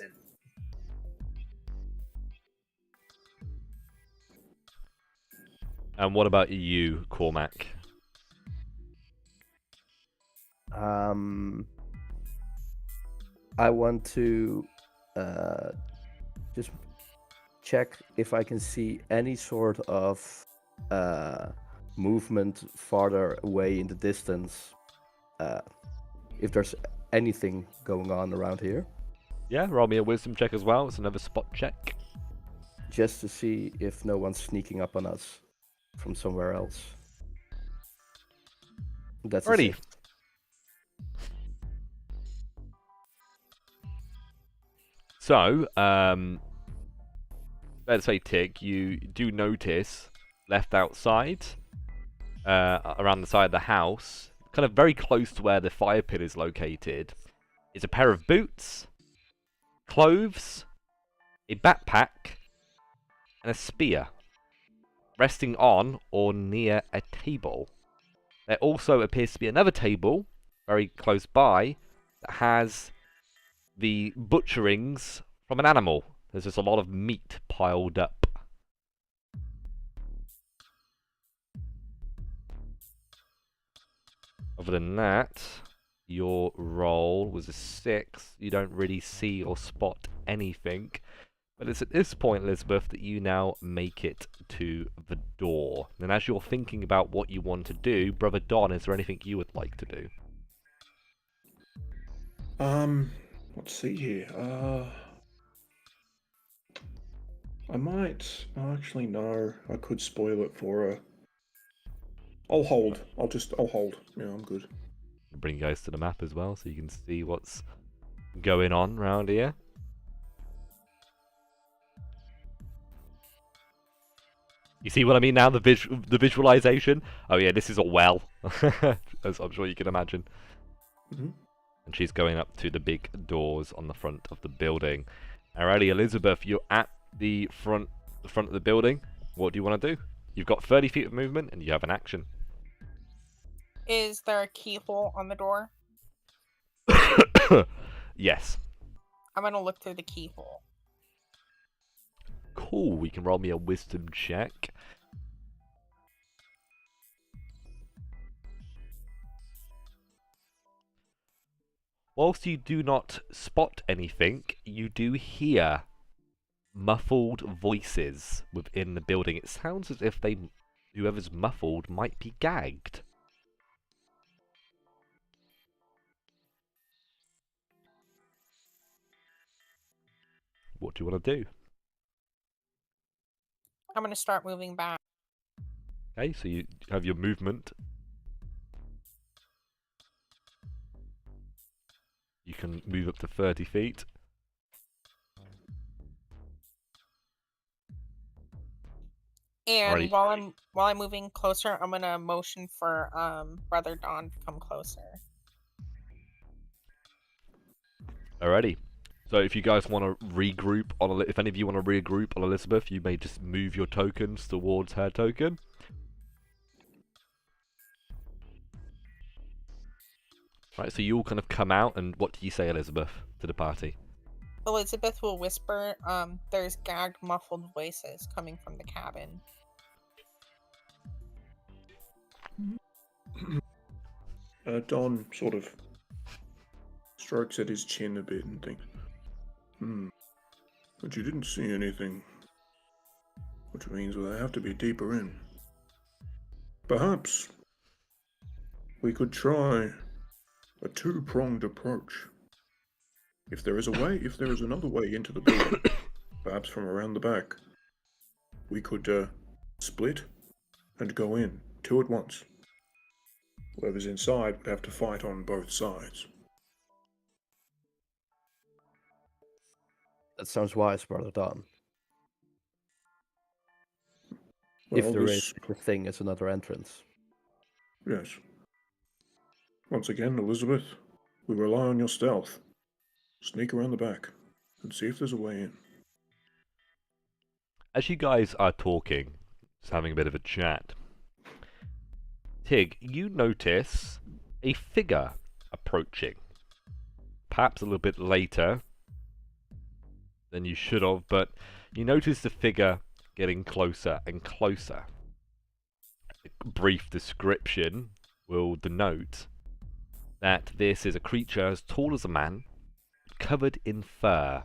And what about you, Cormac? I want to just check if I can see any sort of movement farther away in the distance. If there's anything going on around here, Yeah, roll me a wisdom check as well. It's another spot check. just to see if no one's sneaking up on us from somewhere else. That's a Alrighty. 6. So, let's say, Tig, you do notice left outside, around the side of the house, kind of very close to where the fire pit is located, is a pair of boots, clothes, a backpack, and a spear, resting on or near a table. There also appears to be another table, very close by, that has the butcherings from an animal. There's just a lot of meat piled up. Other than that, your roll was a 6. You don't really see or spot anything. But it's at this point, Elizabeth, that you now make it to the door. And as you're thinking about what you want to do, Brother Don, is there anything you would like to do? Let's see here. I might. Actually, no. I could spoil it for her. I'll hold. I'll hold. Yeah, I'm good. Bring you guys to the map as well, so you can see what's going on around here. You see what I mean now? The visualization. Oh yeah, this is a well, as I'm sure you can imagine. Mm-hmm. And she's going up to the big doors on the front of the building. Alrighty, Elizabeth, you're at the front of the building. What do you want to do? You've got 30 feet of movement, and you have an action. Is there a keyhole on the door? Yes. I'm gonna look through the keyhole. Cool. You can roll me a wisdom check. Whilst you do not spot anything, you do hear muffled voices within the building. It sounds as if whoever's muffled might be gagged. What do you want to do? I'm gonna start moving back. Okay, so you have your movement. You can move up to 30 feet. And Alrighty. while I'm moving closer, I'm gonna motion for Brother Don to come closer. Alrighty. So if you guys want to regroup on, if any of you want to regroup on Elizabeth, you may just move your tokens towards her token. Right, so you all kind of come out, and what do you say, Elizabeth, to the party? Elizabeth will whisper, there's gagged, muffled voices coming from the cabin. Don sort of strokes at his chin a bit and thinks, but you didn't see anything, which means we'll have to be deeper in. Perhaps we could try a two-pronged approach. If there is another way into the building, perhaps from around the back, we could split and go in, two at once. Whoever's inside would have to fight on both sides. That sounds wise, Brother Don. Well, If there is such a thing as another entrance. Yes. Once again, Elizabeth, we rely on your stealth. Sneak around the back and see if there's a way in. As you guys are talking, just having a bit of a chat, Tig, you notice a figure approaching. Perhaps a little bit later than you should have, but you notice the figure getting closer and closer. A brief description will denote that this is a creature as tall as a man, covered in fur,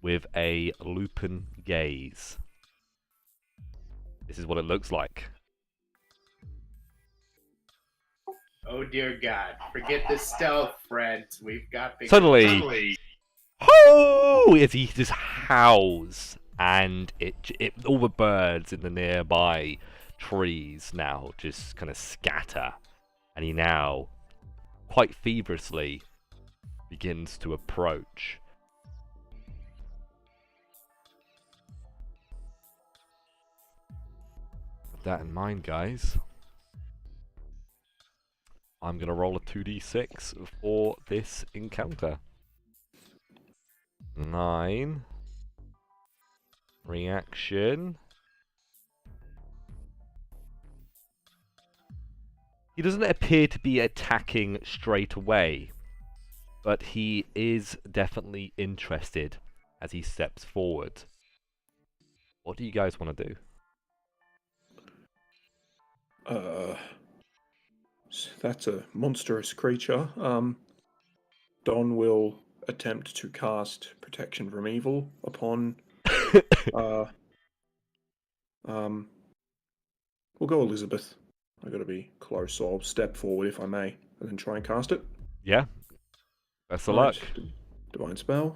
with a lupin gaze. This is what it looks like. Oh dear God! Forget the stealth, friend. We've got big. Suddenly, ho! As he just howls, and all the birds in the nearby trees now just kind of scatter, and he now, quite feverishly, begins to approach. With that in mind, guys, I'm going to roll a 2d6 for this encounter. 9. Reaction. He doesn't appear to be attacking straight away, but he is definitely interested as he steps forward. What do you guys want to do? That's a monstrous creature. Don will attempt to cast protection from evil upon. We'll go Elizabeth. I gotta be close, so I'll step forward if I may, and then try and cast it. Yeah. Best of luck. Divine spell.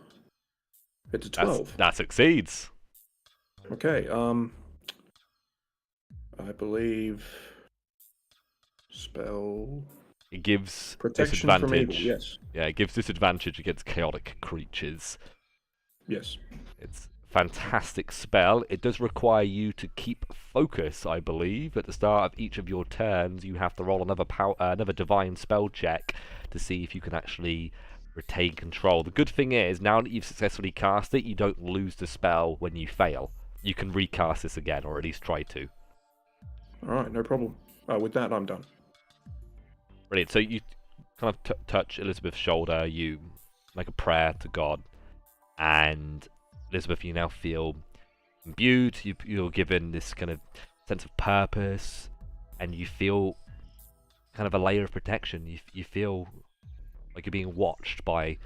It's a 12. That succeeds. Okay, I believe spell It gives protection disadvantage. from evil, yes. Yeah, it gives disadvantage against chaotic creatures. Yes. It's a fantastic spell. It does require you to keep focus, I believe. At the start of each of your turns, you have to roll another divine spell check to see if you can actually retain control. The good thing is, now that you've successfully cast it, you don't lose the spell when you fail. You can recast this again, or at least try to. Alright, no problem. With that, I'm done. Brilliant. So you kind of touch Elizabeth's shoulder, you make a prayer to God, and Elizabeth, you now feel imbued, you're given this kind of sense of purpose, and you feel kind of a layer of protection. You feel like you're being watched by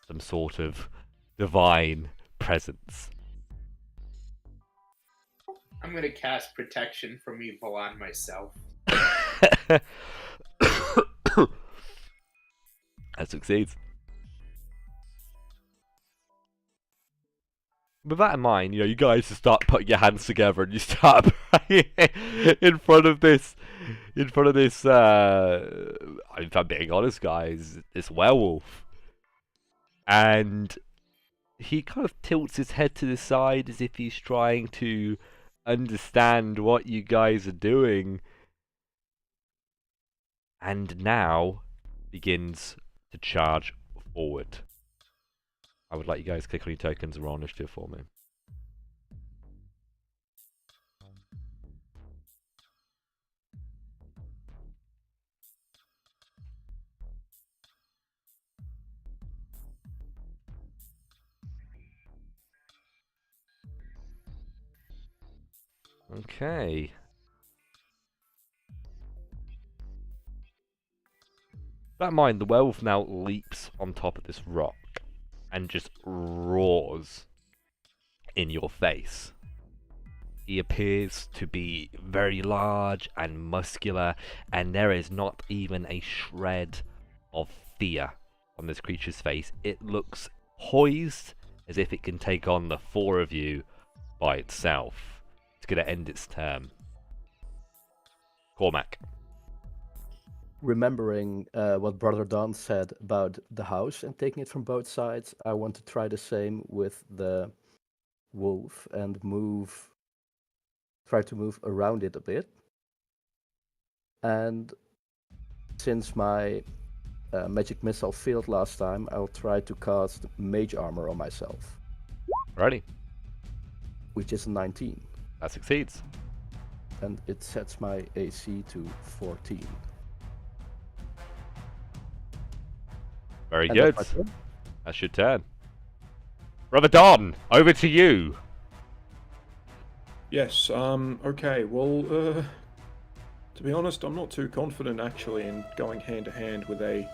some sort of divine presence. I'm gonna cast protection from evil on myself. That succeeds. With that in mind, you guys just start putting your hands together and you start praying in front of this, if I'm being honest, guys, this werewolf. And he kind of tilts his head to the side as if he's trying to understand what you guys are doing. And now begins to charge forward. I would like you guys to click on your tokens and roll initiative for me. Okay. That in mind, the werewolf now leaps on top of this rock and just roars in your face. He appears to be very large and muscular, and there is not even a shred of fear on this creature's face. It looks poised as if it can take on the four of you by itself. It's going to end its term. Cormac. Remembering what Brother Don said about the house and taking it from both sides, I want to try the same with the wolf and try to move around it a bit. And since my magic missile failed last time, I'll try to cast mage armor on myself, Righty. which is a 19, That succeeds. and it sets my AC to 14. Very And good. that's my turn. That's your turn. Brother Don, over to you. Yes, okay, well, to be honest, I'm not too confident actually in going hand to hand with a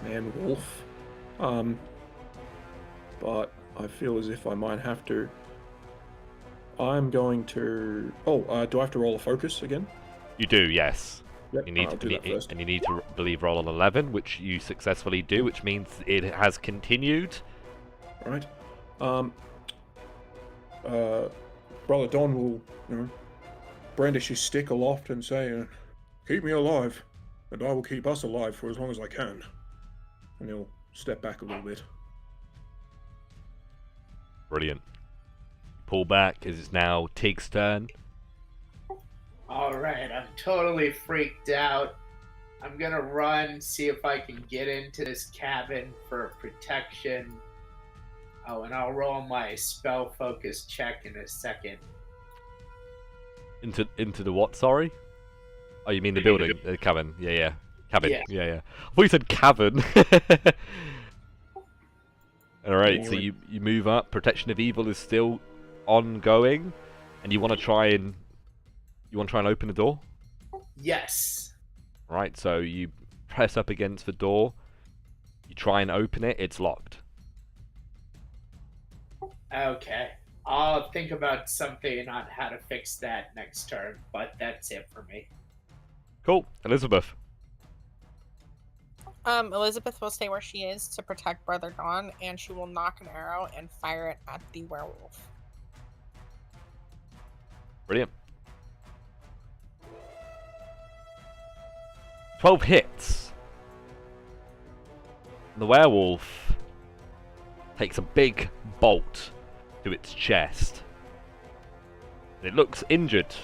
man-wolf. But I feel as if I might have to. I'm going to... Oh, do I have to roll a focus again? You do, yes. Yep, You need I'll to do that first. and you need to believe roll an 11, which you successfully do, which means it has continued. Right. Brother Don will, brandish his stick aloft and say, "Keep me alive, and I will keep us alive for as long as I can." And he'll step back a little bit. Brilliant. Pull back as it's now Tig's turn. Alright, I'm totally freaked out. I'm gonna run, see if I can get into this cabin for protection. Oh, and I'll roll my spell focus check in a second. Into the what, sorry? Oh, you mean the building? The cabin. Yeah. Cabin. Yeah. I thought you said cavern. Alright, so you move up. Protection of Evil is still ongoing. And you want to try and open the door? Yes. Right, so you press up against the door. You try and open it. It's locked. Okay. I'll think about something on how to fix that next turn, but that's it for me. Cool. Elizabeth. Elizabeth will stay where she is to protect Brother Dawn, and she will knock an arrow and fire it at the werewolf. Brilliant. 12 hits. And the werewolf takes a big bolt to its chest. And it looks injured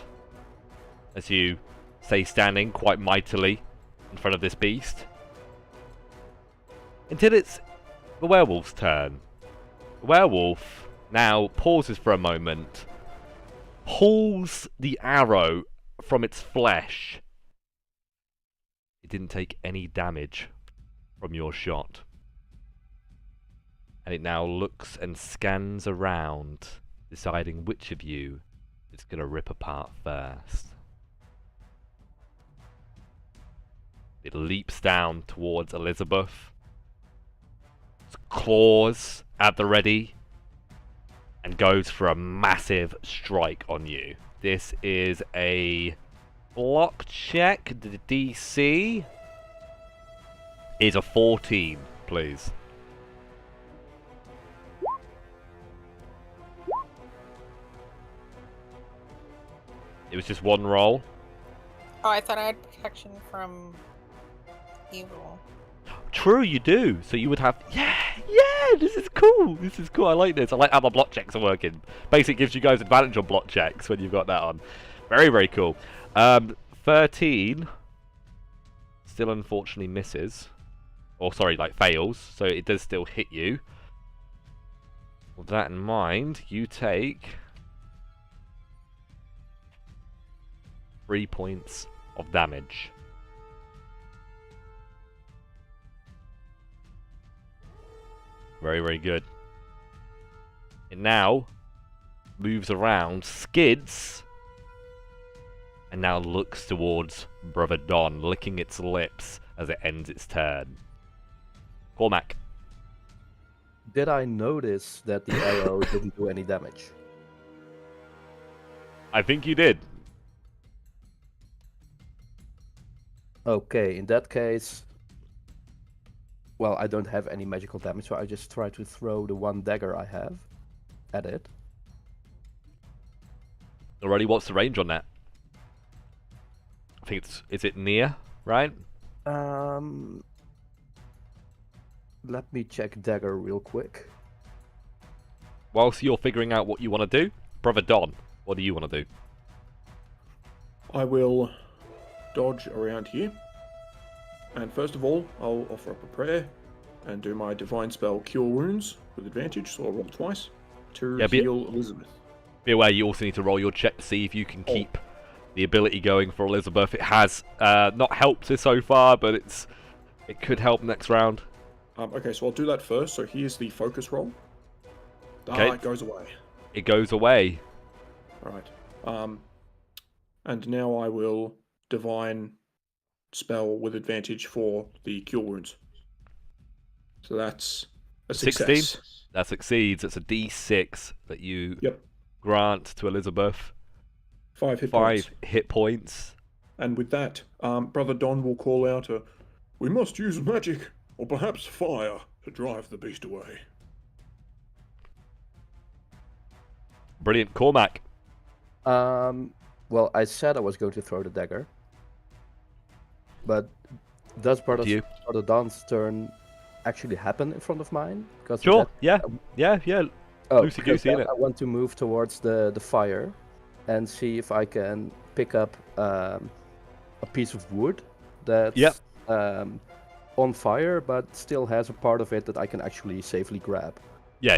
as you stay standing quite mightily in front of this beast. Until it's the werewolf's turn. The werewolf now pauses for a moment, pulls the arrow from its flesh. It didn't take any damage from your shot. And it now looks and scans around, deciding which of you it's going to rip apart first. It leaps down towards Elizabeth, its claws at the ready, and goes for a massive strike on you. This is a block check. The DC is a 14, please. It was just one roll. Oh, I thought I had protection from evil. True, you do. So you would have... Yeah, this is cool. This is cool. I like this. I like how my block checks are working. Basically, gives you guys advantage on block checks when you've got that on. Very, very cool. 13 still unfortunately misses. Or, sorry, like fails. So it does still hit you. With that in mind, you take 3 points of damage. Very, very good. It now moves around, skids, and now looks towards Brother Don, licking its lips as it ends its turn. Cormac. Did I notice that the arrow didn't do any damage? I think you did. Okay, in that case... Well, I don't have any magical damage, so I just try to throw the one dagger I have at it. Already, what's the range on that? I think it's... Is it near, right? Let me check dagger real quick. Whilst you're figuring out what you want to do, Brother Don, what do you want to do? I will dodge around here. And first of all, I'll offer up a prayer and do my divine spell Cure Wounds with advantage, so I'll roll twice to heal Elizabeth. Be aware, you also need to roll your check to see if you can keep the ability going for Elizabeth. It has not helped her so far, but it could help next round. Okay, so I'll do that first. So here's the focus roll. Okay. It goes away. It goes away. Alright. And now I will divine spell with advantage for the Cure Wounds. So that's a success. 16? That succeeds. It's a D6 that you Yep. grant to Elizabeth. 5 hit points. 5 hit points. And with that, Brother Don will call out we must use magic, or perhaps fire, to drive the beast away. Brilliant. Cormac. Well, I said I was going to throw the dagger. But does Brother Don's turn actually happen in front of mine? Because Sure. that, Yeah. Oh, Loosey goosey, innit? I want to move towards the fire and see if I can pick up a piece of wood that's on fire, but still has a part of it that I can actually safely grab. Yeah.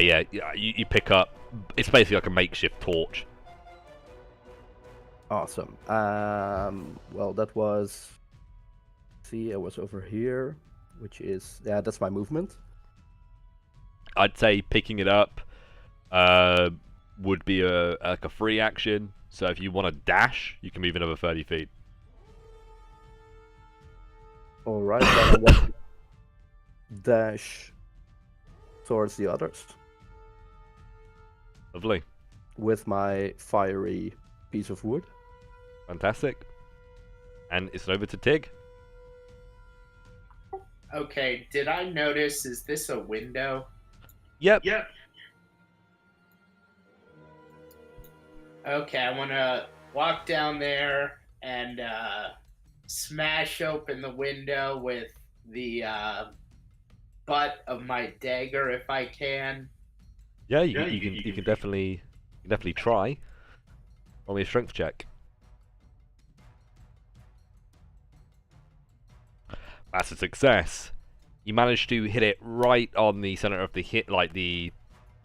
You pick up. It's basically like a makeshift torch. Awesome. Well, that was. See, I was over here, which is that's my movement. I'd say picking it up would be like a free action. So if you want to dash, you can move another 30 feet. All right, then I want to dash towards the others Lovely. with my fiery piece of wood. Fantastic. And it's over to Tig. Okay, did I notice, is this a window? Yep. Okay, I want to walk down there and smash open the window with the butt of my dagger if I can. Yeah, you can definitely try. Roll me a strength check. That's a success. You managed to hit it right on the center of the hit, like the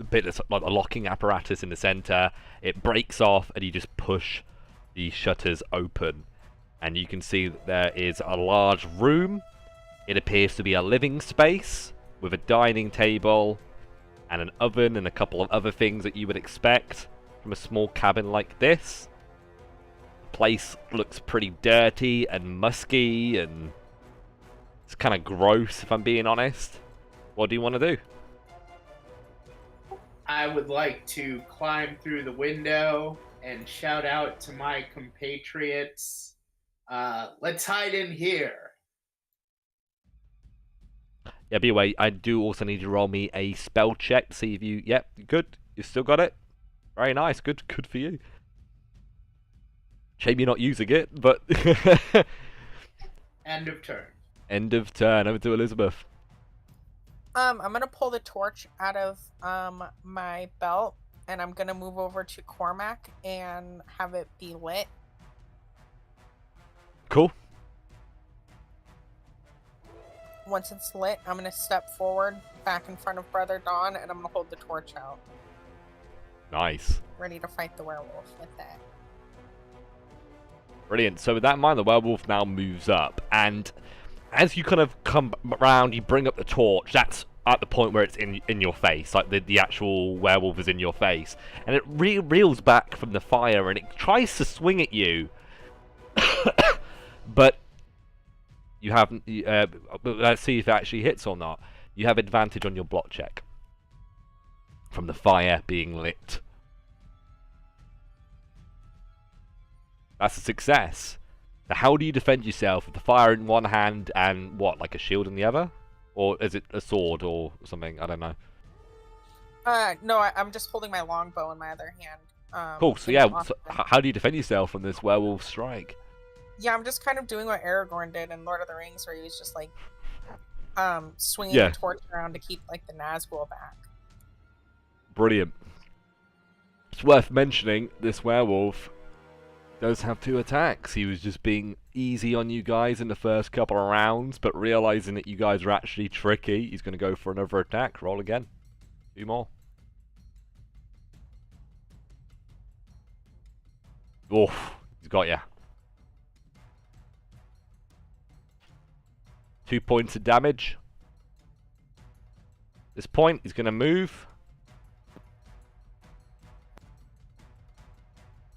bit that's like the locking apparatus in the center. It breaks off, and you just push the shutters open, and you can see that there is a large room. It appears to be a living space with a dining table and an oven and a couple of other things that you would expect from a small cabin like this. The place looks pretty dirty and musky, and it's kind of gross, if I'm being honest. What do you want to do? I would like to climb through the window and shout out to my compatriots, let's hide in here. Yeah, be aware, I do also need you to roll me a spell check to see if you... Yep, good. You still got it. Very nice. Good for you. Shame you're not using it, but... End of turn. End of turn. Over to Elizabeth. I'm gonna pull the torch out of my belt, and I'm gonna move over to Cormac and have it be lit. Cool. Once it's lit, I'm gonna step forward back in front of Brother Dawn, and I'm gonna hold the torch out, Nice. ready to fight the werewolf with that. Brilliant. So with that in mind, the werewolf now moves up, and as you kind of come around, you bring up the torch. That's at the point where it's in your face, like the actual werewolf is in your face, and it reels back from the fire, and it tries to swing at you, but you haven't. Let's see if it actually hits or not. You have advantage on your block check from the fire being lit. That's a success. So how do you defend yourself with the fire in one hand and what, like a shield in the other? Or is it a sword or something? I don't know. No, I'm just holding my longbow in my other hand. Cool, so yeah, so how do you defend yourself from this werewolf strike? Yeah, I'm just kind of doing what Aragorn did in Lord of the Rings, where he was just like, swinging Yeah. the torch around to keep like the Nazgul back. Brilliant. It's worth mentioning, this werewolf does have 2 attacks. He was just being easy on you guys in the first couple of rounds, but realizing that you guys are actually tricky, he's going to go for another attack. Roll again. 2 more. Oof, he's got ya. 2 points of damage. At this point, he's going to move.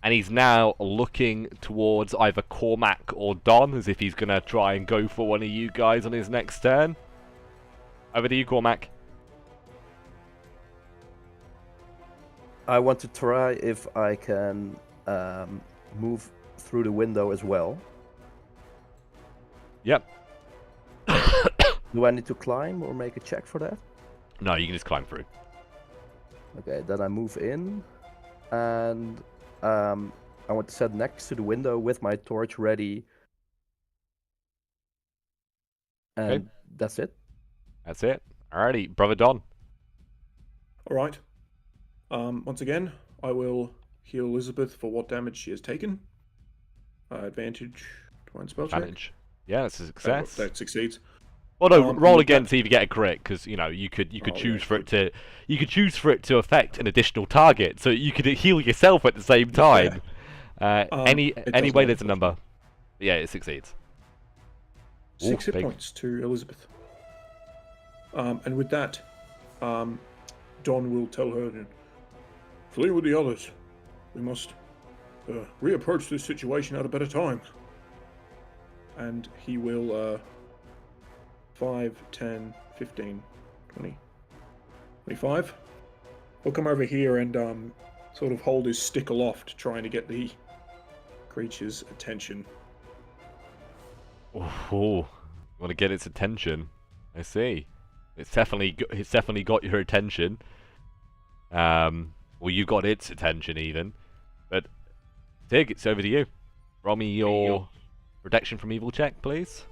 And he's now looking towards either Cormac or Don, as if he's going to try and go for one of you guys on his next turn. Over to you, Cormac. I want to try if I can move through the window as well. Yep. Do I need to climb or make a check for that? No, you can just climb through. Okay, then I move in, and I want to sit next to the window with my torch ready. And Okay. that's it. That's it. Alrighty, Brother Don. All right. Once again, I will heal Elizabeth for what damage she has taken. Advantage to one spell check. Advantage. Yeah, that's a success. That succeeds. Well, no, roll with again, that- see if you get a crit, because you know you could Oh, choose yeah, for it to affect an additional target, so you could heal yourself at the same time. Any does way not, there's a number. Yeah, it succeeds. 6 hit big. points to Elizabeth. And with that, Don will tell her, flee with the others. We must reapproach this situation at a better time. And he will 5, 10, 15, 20, 25. He'll come over here and sort of hold his stick aloft, trying to get the creature's attention. Oh, want to get its attention? I see. It's definitely got your attention. Well, you got its attention even. But Tig, it's over to you. Roll me your protection from evil check, please.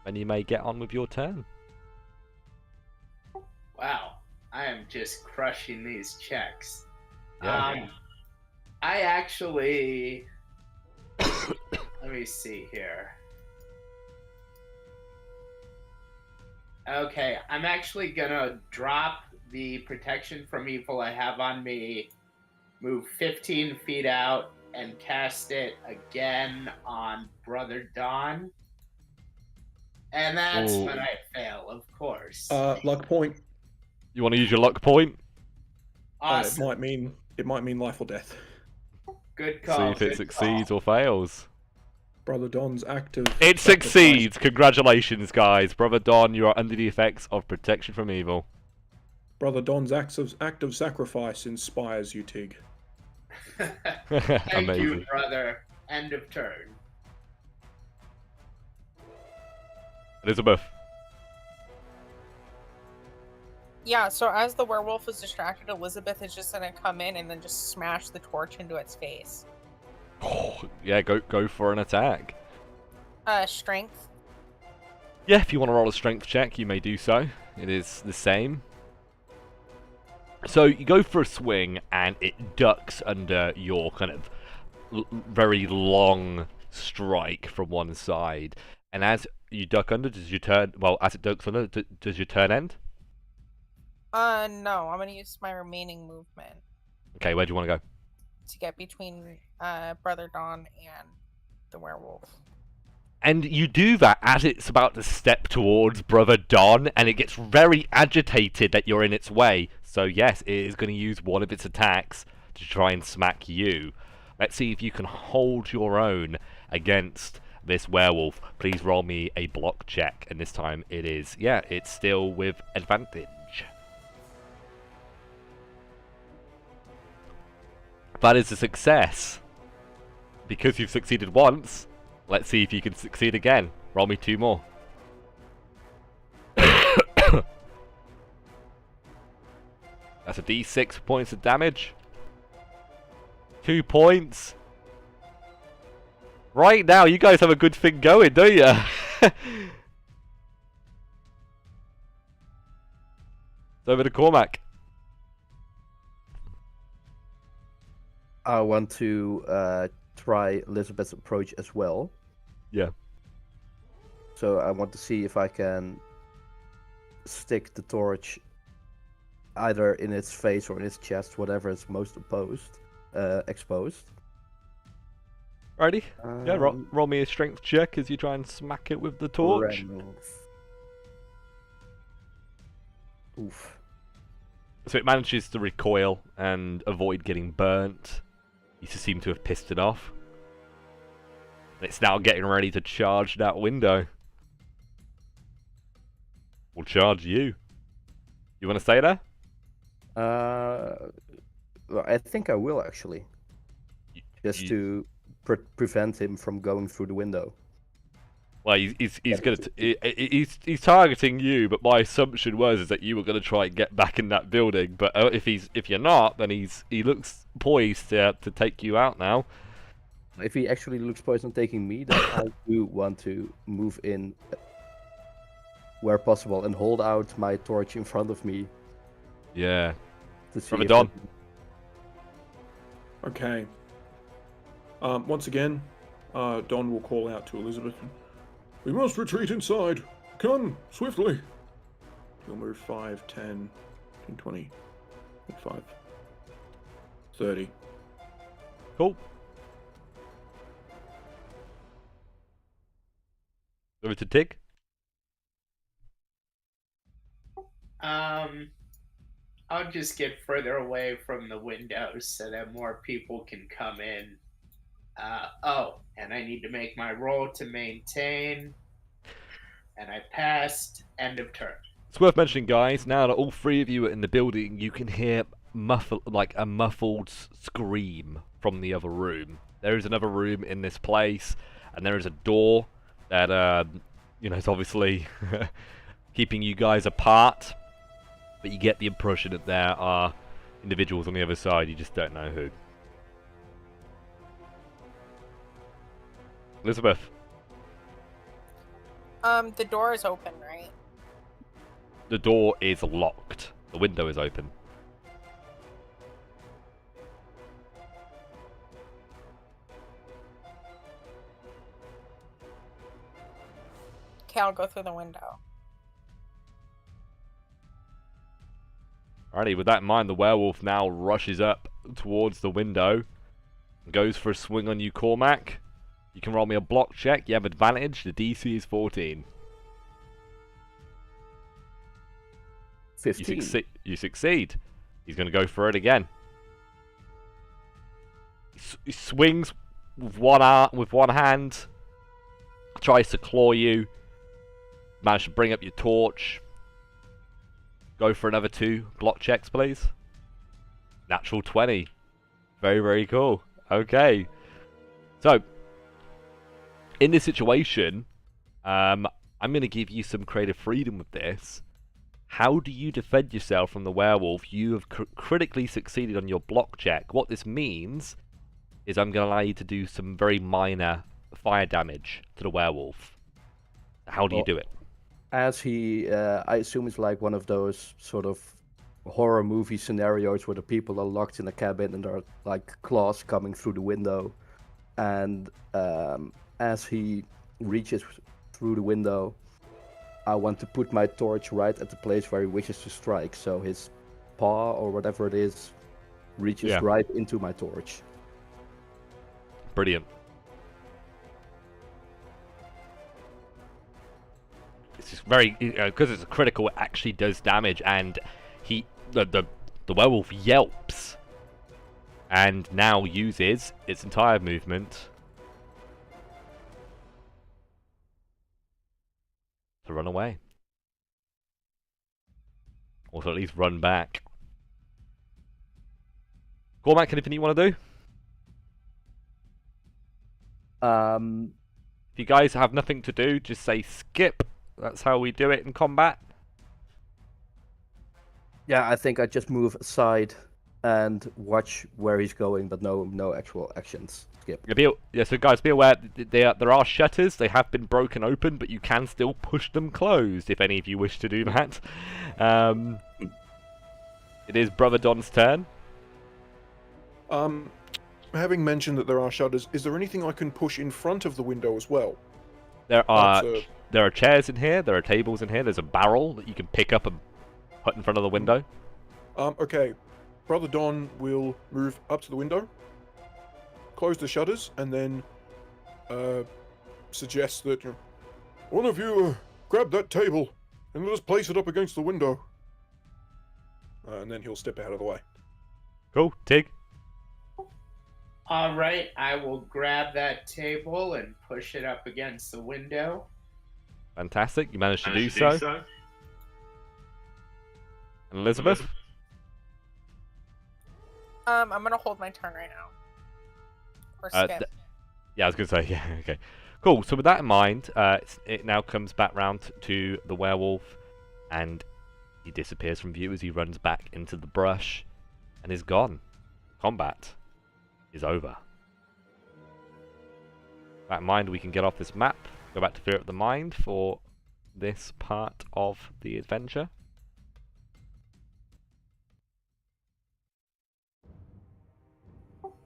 And you may get on with your turn. Wow, I am just crushing these checks. Yeah. I actually... Let me see here. Okay, I'm actually gonna drop the protection from evil I have on me, move 15 feet out, and cast it again on Brother Don. And that's Ooh. when I fail, of course. Luck point. You want to use your luck point? Awesome. It might mean life or death. Good call. See if it good succeeds call. or fails. Brother Don's active. It succeeds! Congratulations, guys. Brother Don, you are under the effects of protection from evil. Brother Don's act of sacrifice inspires you, Tig. Thank Amazing. you, brother. End of turn. Elizabeth. Yeah, so as the werewolf is distracted, Elizabeth is just gonna come in and then just smash the torch into its face. Oh, yeah, go for an attack. Strength. Yeah, if you want to roll a strength check, you may do so. It is the same. So you go for a swing, and it ducks under your kind of very long strike from one side. And as you duck under, does your turn? Well, as it ducks under, does your turn end? No, I'm gonna use my remaining movement Okay, where do you want to go? to get between Brother Don and the werewolf. And you do that as it's about to step towards Brother Don, and it gets very agitated that you're in its way. So yes, it is going to use one of its attacks to try and smack you. Let's see if you can hold your own against this werewolf. Please roll me a block check, and this time it is, yeah, it's still with advantage. That is a success. Because you've succeeded once, let's see if you can succeed again. Roll me 2 more. That's a d6 points of damage. 2 points. Right now, you guys have a good thing going, don't you? It's over to Cormac. I want to try Elizabeth's approach as well. Yeah. So I want to see if I can stick the torch either in its face or in its chest, whatever is most exposed. Righty. Yeah, Um, roll me a strength check as you try and smack it with the torch. Oof. So it manages to recoil and avoid getting burnt. You seem to have pissed it off. It's now getting ready to charge that window. We'll charge you. You want to stay there? Well, I think I will actually, just to prevent him from going through the window. Well, he's targeting you, but my assumption is that you were going to try and get back in that building. But if you're not, then he looks poised to take you out now. If he actually looks poised on taking me, then I do want to move in where possible and hold out my torch in front of me. Yeah. To see Brother if Don. Okay. Once again, Don will call out to Elizabeth. We must retreat inside. Come, swiftly. He'll move 5, 10, 15, 20, 25, 30. Cool. Over to Tig. I'll just get further away from the windows so that more people can come in. And I need to make my roll to maintain. And I passed. End of turn. It's worth mentioning, guys, now that all three of you are in the building, you can hear a muffled scream from the other room. There is another room in this place, and there is a door that, is obviously keeping you guys apart. But you get the impression that there are individuals on the other side, you just don't know who. Elizabeth. The door is open, right? The door is locked. The window is open. Okay, I'll go through the window. Alrighty, with that in mind, the werewolf now rushes up towards the window and goes for a swing on you, Cormac. You can roll me a block check. You have advantage. The DC is 14. 15. You succeed. He's going to go for it again. He swings with one hand. Tries to claw you. Manage to bring up your torch. Go for another 2 block checks, please. Natural 20. Very, very cool. Okay. So, in this situation, I'm going to give you some creative freedom with this. How do you defend yourself from the werewolf? You have critically succeeded on your block check. What this means is I'm going to allow you to do some very minor fire damage to the werewolf. How do you do it? As he, I assume it's like one of those sort of horror movie scenarios where the people are locked in a cabin and there are like claws coming through the window. And as he reaches through the window, I want to put my torch right at the place where he wishes to strike. So his paw or whatever it is reaches right into my torch. Brilliant. It's just very, because it's a critical, it actually does damage, and the werewolf yelps and now uses its entire movement to run away. Or to at least run back. Cormac, anything you want to do? If you guys have nothing to do, just say skip. That's how we do it in combat. Yeah, I think I just move aside and watch where he's going, but no actual actions. Skip. So guys, be aware there are shutters. They have been broken open, but you can still push them closed if any of you wish to do that. It is Brother Don's turn. having mentioned that there are shutters, is there anything I can push in front of the window as well? There are Perhaps, there are chairs in here. There are tables in here. There's a barrel that you can pick up and put in front of the window. Okay. Brother Don will move up to the window, close the shutters, and then suggest that one of you grab that table and let us place it up against the window. And then he'll step out of the way. Cool, Tig. All right, I will grab that table and push it up against the window. Fantastic. You managed to do so. And Elizabeth? I'm gonna hold my turn right now. Or skip. Yeah, I was going to say, yeah, okay. Cool, so with that in mind, it now comes back round to the werewolf, and he disappears from view as he runs back into the brush, and is gone. Combat is over. With that in mind, we can get off this map, go back to Fear of the Mind for this part of the adventure.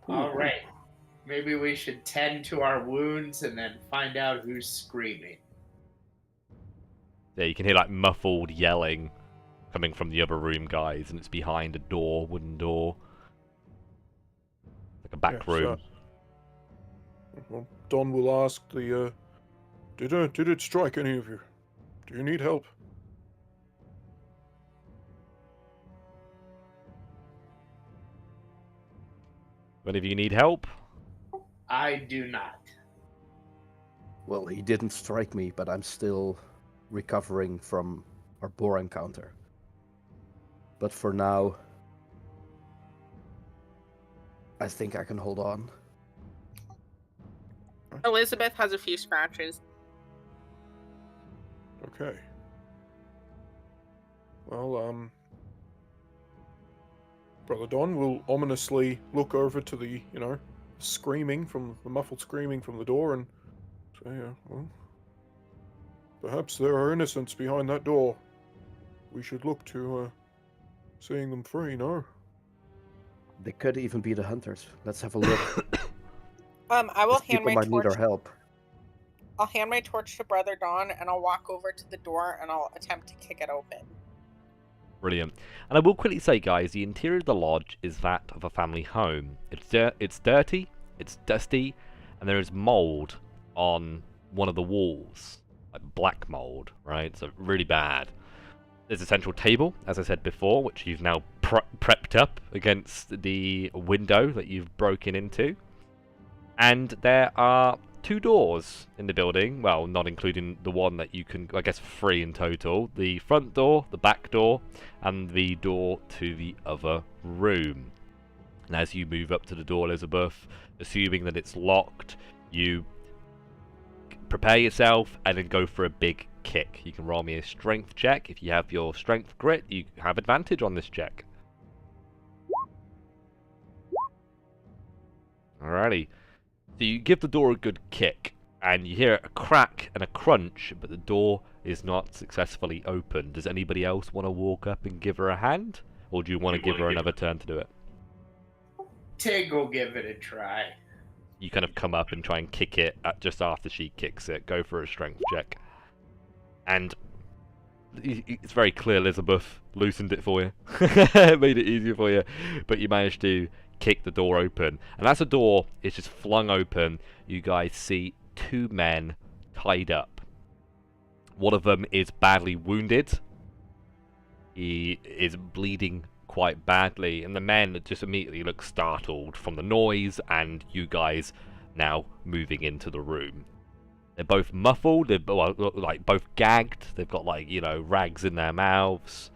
All right. Maybe we should tend to our wounds and then find out who's screaming. Yeah, you can hear like muffled yelling coming from the other room, guys, and it's behind a door, wooden door. Like a back room. Well, Don will ask the, did it strike any of you? Do you need help? Any of you need help? I do not. Well, he didn't strike me, but I'm still recovering from our boar encounter. But for now, I think I can hold on. Elizabeth has a few scratches. Okay. Well, Brother Don will ominously look over to the, the muffled screaming from the door and say, well, perhaps there are innocents behind that door. We should look to, seeing them free, no? They could even be the hunters. Let's have a look. I will These hand people my might need our torch. help. I'll hand my torch to Brother Don, and I'll walk over to the door, and I'll attempt to kick it open. Brilliant. And I will quickly say, guys, the interior of the lodge is that of a family home. It's dirty, it's dusty, and there is mold on one of the walls. Like black mold, right? So really bad. There's a central table, as I said before, which you've now prepped up against the window that you've broken into. And there are 2 doors in the building, well, not including the one that you can, I guess, 3 in total. The front door, the back door, and the door to the other room. And as you move up to the door, Elizabeth, assuming that it's locked, you prepare yourself and then go for a big kick. You can roll me a strength check. If you have your strength grit, you have advantage on this check. Alrighty. So you give the door a good kick, and you hear a crack and a crunch, but the door is not successfully opened. Does anybody else want to walk up and give her a hand? Or do you want to give her another turn to do it? Tig will give it a try. You kind of come up and try and kick it just after she kicks it. Go for a strength check. And it's very clear Elizabeth loosened it for you. Made it easier for you. But you managed to kick the door open, and as the door is just flung open, you guys see 2 men tied up. One of them is badly wounded. He is bleeding quite badly, and the men just immediately look startled from the noise and you guys now moving into the room. They're both muffled, they're both gagged, they've got rags in their mouths.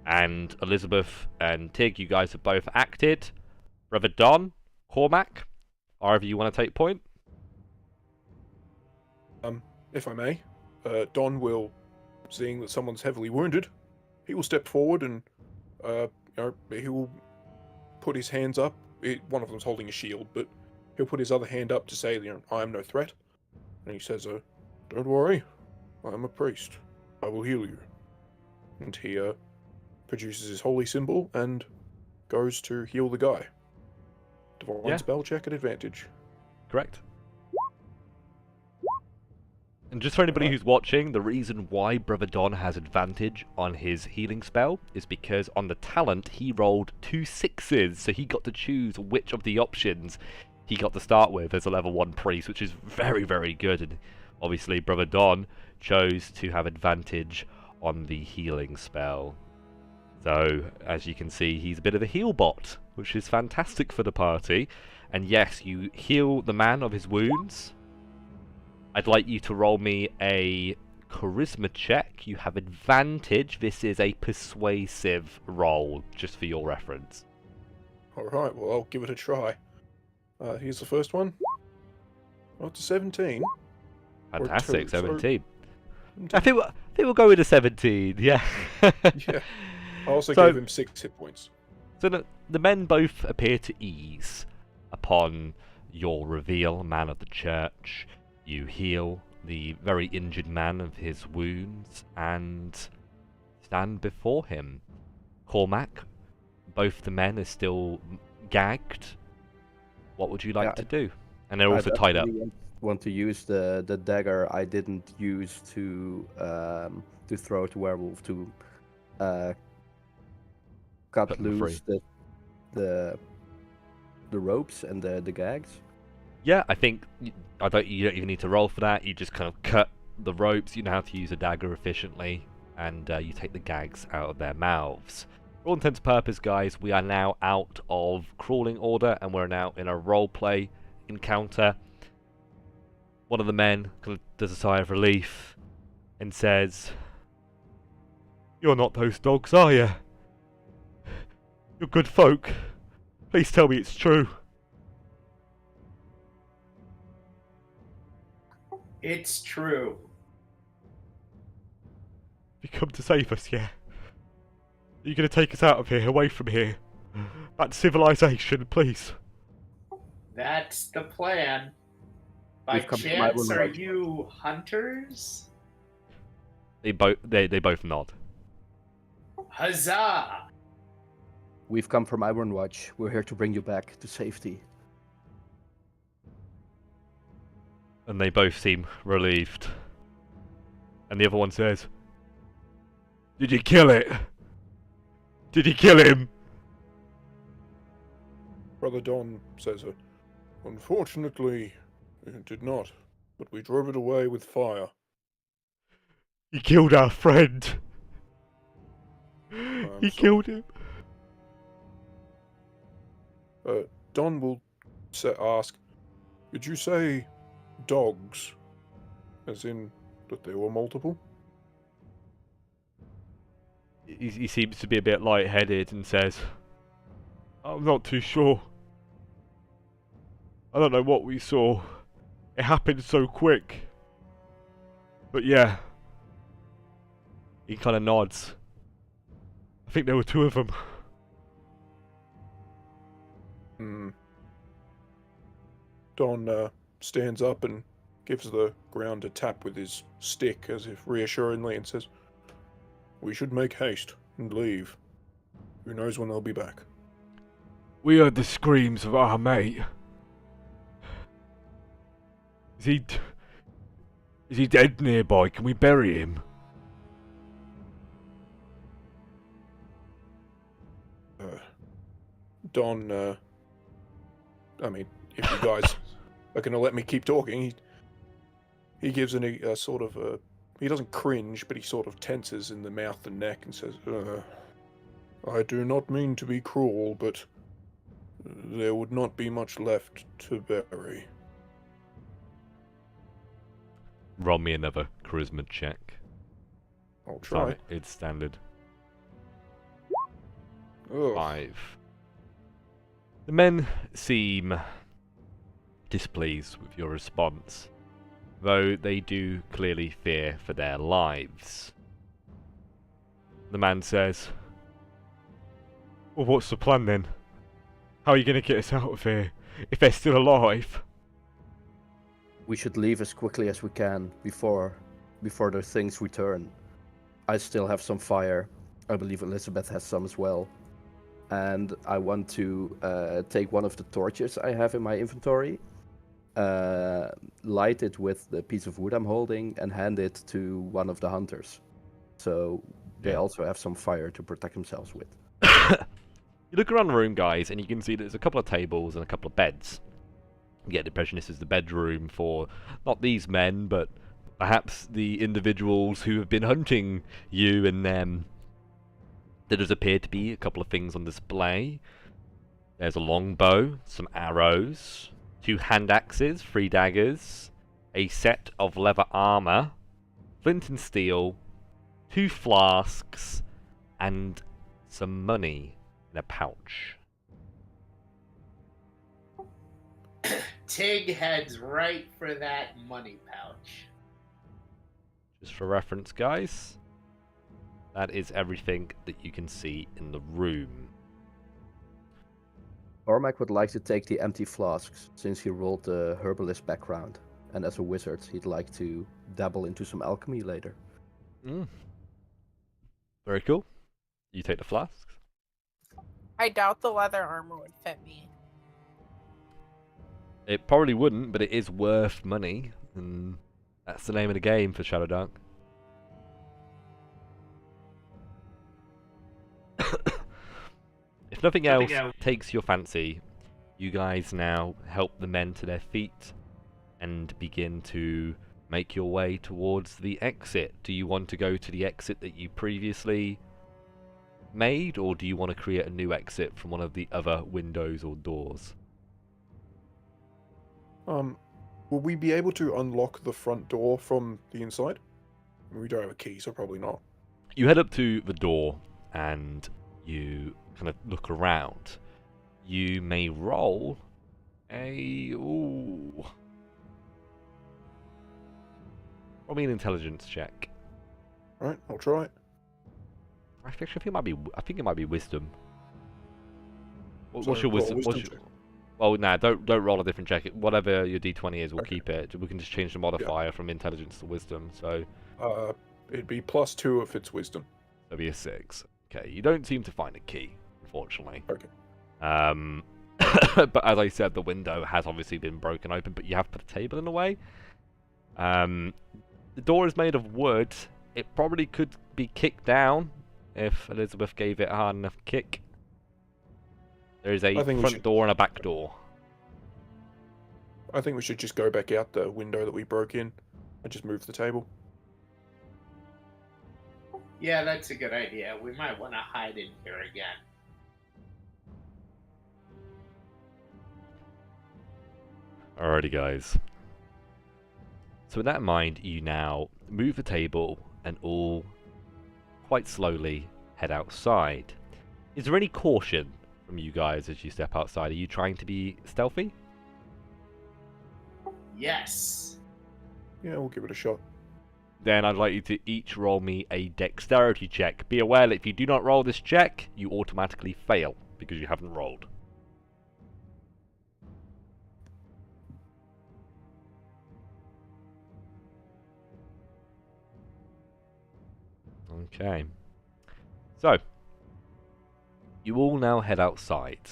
And Elizabeth and Tig, you guys have both acted. Brother Don, Cormac, however you want to take point. If I may, Don will, seeing that someone's heavily wounded, he will step forward and, he will put his hands up. One of them's holding a shield, but he'll put his other hand up to say, I am no threat. And he says, don't worry, I am a priest. I will heal you. And he, produces his holy symbol and goes to heal the guy. Divine Yeah. spell check at advantage. Correct. And just for anybody Right. who's watching, the reason why Brother Don has advantage on his healing spell is because on the talent he rolled 2 6s, so he got to choose which of the options he got to start with as a level 1 priest, which is very, very good. And obviously Brother Don chose to have advantage on the healing spell. So, as you can see, he's a bit of a heal bot, which is fantastic for the party. And yes, you heal the man of his wounds. I'd like you to roll me a charisma check. You have advantage. This is a persuasive roll, just for your reference. Alright, well, I'll give it a try. Here's the first one. Well, it's a 17. Or Fantastic, 2, so- 17. I think we'll go with a 17, yeah. Yeah. I also So- gave him 6 hit points. So the men both appear to ease upon your reveal, man of the church. You heal the very injured man of his wounds and stand before him. Cormac, both the men are still gagged. What would you like to do? And they're also tied up. definitely want to use the dagger I didn't use to throw at the werewolf to cut Cut them free. loose the ropes and the gags. Yeah, I think you don't even need to roll for that. You just kind of cut the ropes. You know how to use a dagger efficiently, and you take the gags out of their mouths. For all intents and purposes, guys, we are now out of crawling order, and we're now in a roleplay encounter. One of the men kind of does a sigh of relief and says, "You're not those dogs, are you? You're good folk. Please tell me it's true." It's true. You come to save us, yeah? Are you going to take us out of here, away from here? Back to civilization, please? That's the plan. By We've come to my chance, room are right now. you hunters? They both nod. Huzzah! We've come from Iron Watch. We're here to bring you back to safety. And they both seem relieved. And the other one says, "Did you kill it? Did you kill him?" Brother Don says, unfortunately, it did not, but we drove it away with fire. He killed our friend. I'm He sorry. killed him. Don will ask, did you say dogs? As in that there were multiple? He seems to be a bit lightheaded and says, "I'm not too sure. I don't know what we saw. It happened so quick. But yeah." He kind of nods. "I think there were 2 of them." Don stands up and gives the ground a tap with his stick as if reassuringly and says, we should make haste and leave. Who knows when they'll be back. "We heard the screams of our mate. Is he dead nearby? Can we bury him?" Don, I mean, if you guys are going to let me keep talking, he gives a sort of a, he doesn't cringe, but he sort of tenses in the mouth and neck and says, I do not mean to be cruel, but there would not be much left to bury. Roll me another charisma check. I'll try. It's standard. Ugh. 5. The men seem displeased with your response, though they do clearly fear for their lives. The man says, "Well, what's the plan then? How are you going to get us out of here, if they're still alive?" We should leave as quickly as we can before the things return. I still have some fire. I believe Elizabeth has some as well. and I want to take one of the torches I have in my inventory, light it with the piece of wood I'm holding, and hand it to one of the hunters. So they also have some fire to protect themselves with. You look around the room, guys, and you can see there's a couple of tables and a couple of beds. You get the impression this is the bedroom for not these men, but perhaps the individuals who have been hunting you and them. There does appear to be a couple of things on display. There's a longbow, some arrows, 2 hand axes, 3 daggers, a set of leather armor, flint and steel, 2 flasks, and some money in a pouch. Tig heads right for that money pouch. Just for reference, guys, that is everything that you can see in the room. Cormac would like to take the empty flasks, since he rolled the herbalist background, and as a wizard, he'd like to dabble into some alchemy later. Very cool. You take the flasks. I doubt the leather armor would fit me. It probably wouldn't, but it is worth money, and that's the name of the game for Shadowdark. If nothing else takes your fancy, you guys now help the men to their feet and begin to make your way towards the exit. Do you want to go to the exit that you previously made, or do you want to create a new exit from one of the other windows or doors? Will we be able to unlock the front door from the inside? We don't have a key, so probably not. You head up to the door and you kind of look around. You may roll a... Ooh. Roll me an intelligence check. Right, I'll try it. I think it might be wisdom. What's So, your wisdom? wisdom check. Well, nah, don't roll a different check. Whatever your d20 is, we'll Okay. keep it. We can just change the modifier from intelligence to wisdom. So It'd be +2 if it's wisdom. that'll be a 6. Okay, you don't seem to find a key, unfortunately. Okay. But as I said, the window has obviously been broken open, but you have put a table in the way. The door is made of wood. It probably could be kicked down if Elizabeth gave it a hard enough kick. There is a I think we front should- door and a back door. I think we should just go back out the window that we broke in and just move the table. Yeah, that's a good idea. We might want to hide in here again. Alrighty, guys. So with that in mind, you now move the table and all quite slowly head outside. Is there any caution from you guys as you step outside? Are you trying to be stealthy? Yes. Yeah, we'll give it a shot. Then I'd like you to each roll me a dexterity check. Be aware that if you do not roll this check, you automatically fail because you haven't rolled. Okay. So, you all now head outside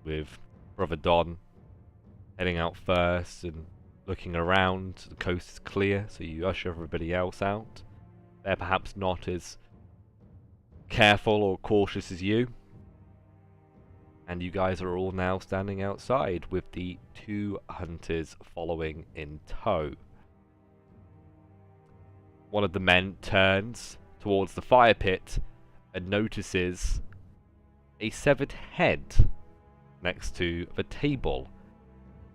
with Brother Don heading out first and looking around. The coast is clear, so you usher everybody else out. They're perhaps not as careful or cautious as you. And you guys are all now standing outside with the 2 hunters following in tow. One of the men turns towards the fire pit and notices a severed head next to the table.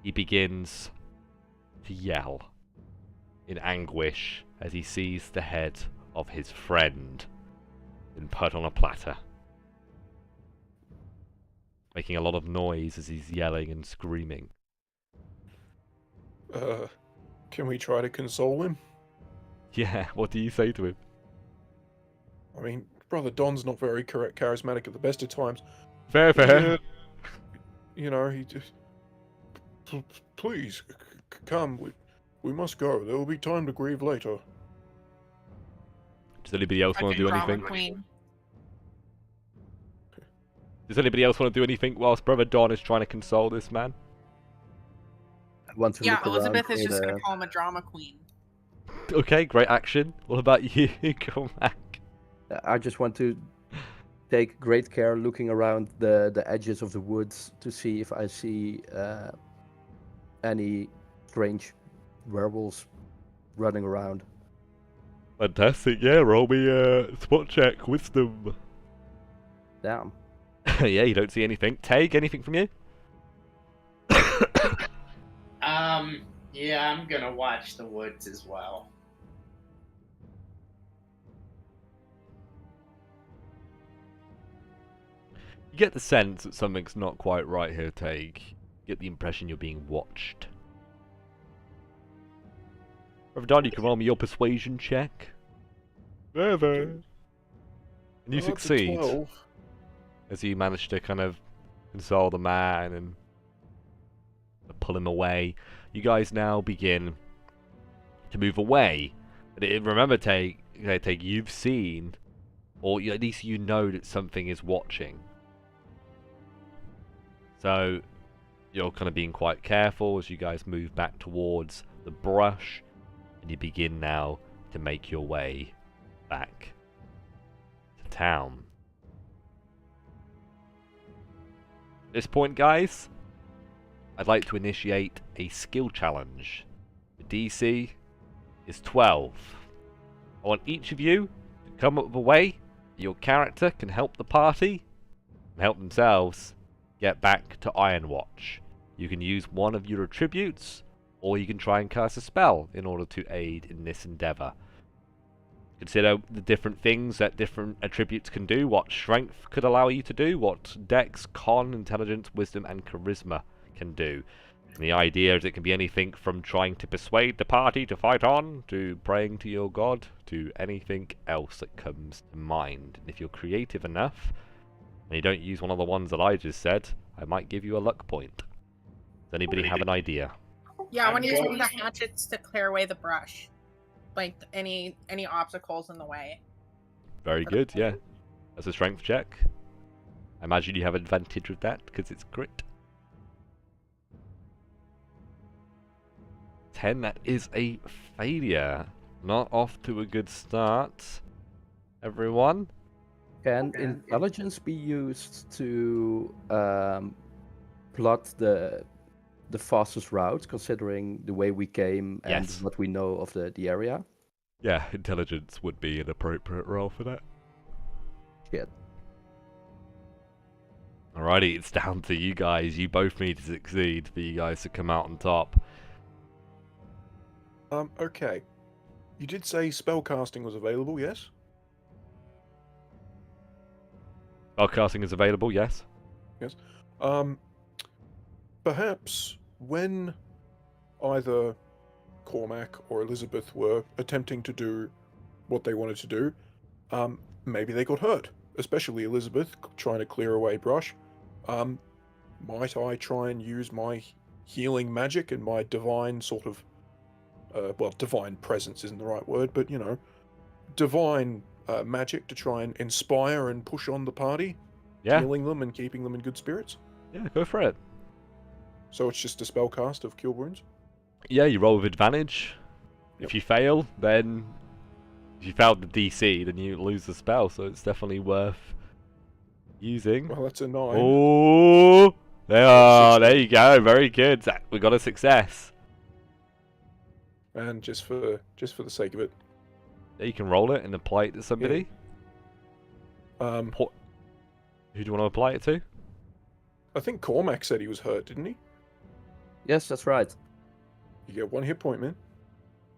He begins to yell in anguish as he sees the head of his friend been put on a platter, making a lot of noise as he's yelling and screaming. Can we try to console him? Yeah, what do you say to him? I mean, Brother Don's not very charismatic at the best of times. Fair. Yeah, you know, he just... Please, come. We must go. There will be time to grieve later. Does anybody else want to do Drama anything? queen. Does anybody else want to do anything whilst Brother Don is trying to console this man? I want to Yeah, look Elizabeth around is for just gonna the- call him a drama queen. Okay, great action. What about you, Cormac? I just want to take great care looking around the edges of the woods to see if I see any strange werewolves running around. Fantastic, yeah, roll me a spot check, wisdom. Damn. Yeah, you don't see anything. Take anything from you? Yeah, I'm gonna watch the woods as well. You get the sense that something's not quite right here, Take. You get the impression you're being watched. Brother Don, you can roll me your persuasion check. Never. And you Up to succeed. 12. As you manage to kind of console the man and pull him away. You guys now begin to move away. But remember, Take, you've seen, or at least you know that something is watching. So you're kind of being quite careful as you guys move back towards the brush, and you begin now to make your way back to town. At this point, guys, I'd like to initiate a skill challenge. The DC is 12. I want each of you to come up with a way that your character can help the party and help themselves get back to Ironwatch. You can use one of your attributes, or you can try and cast a spell in order to aid in this endeavour. Consider the different things that different attributes can do, what strength could allow you to do, what dex, con, intelligence, wisdom and charisma can do. And the idea is it can be anything from trying to persuade the party to fight on, to praying to your god, to anything else that comes to mind. And if you're creative enough, and you don't use one of the ones that I just said, I might give you a luck point. Does anybody have an idea? Yeah, I want to use one of going- the hatchets to clear away the brush. Like any obstacles in the way. Very good, yeah. That's a strength check. I imagine you have advantage with that, because it's crit. 10, that is a failure. Not off to a good start, everyone. Can intelligence be used to plot the fastest route, considering the way we came and Yes. what we know of the area? Yeah, intelligence would be an appropriate roll for that. Shit. Alrighty, it's down to you guys. You both need to succeed for you guys to come out on top. Okay. You did say spellcasting was available, yes? Spellcasting is available, yes? Perhaps when either Cormac or Elizabeth were attempting to do what they wanted to do, maybe they got hurt. Especially Elizabeth trying to clear away brush. Might I try and use my healing magic and my divine sort of, well, divine presence isn't the right word, but divine magic to try and inspire and push on the party, Yeah, healing them and keeping them in good spirits. yeah, go for it. So it's just a spell cast of Cure Wounds. Yeah, you roll with advantage. Yep. If you fail, then if you failed the DC, then you lose the spell. So it's definitely worth using. Well, that's a 9. Oh, there you go. Very good. We got a success. And just for the sake of it, Yeah, you can roll it and apply it to somebody. um, Who do you want to apply it to? I think Cormac said he was hurt, didn't he? Yes, that's right. You get 1 hit point, man.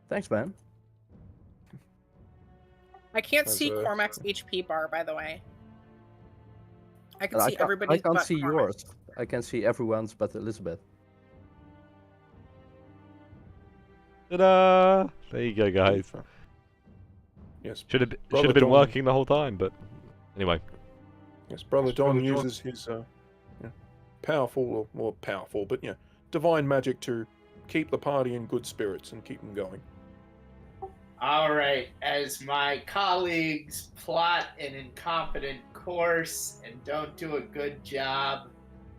Thanks, man. I can't As see a- Cormac's HP bar, by the way. I can I see can't, everybody's. I can't but see Cormac's. yours. I can see everyone's but Elizabeth. Ta-da! There you go, guys. Yes. Should have Brother been Don. working the whole time, but anyway. Yes, Brother Don uses his powerful, or more powerful, but divine magic to keep the party in good spirits and keep them going. All right, as my colleagues plot an incompetent course and don't do a good job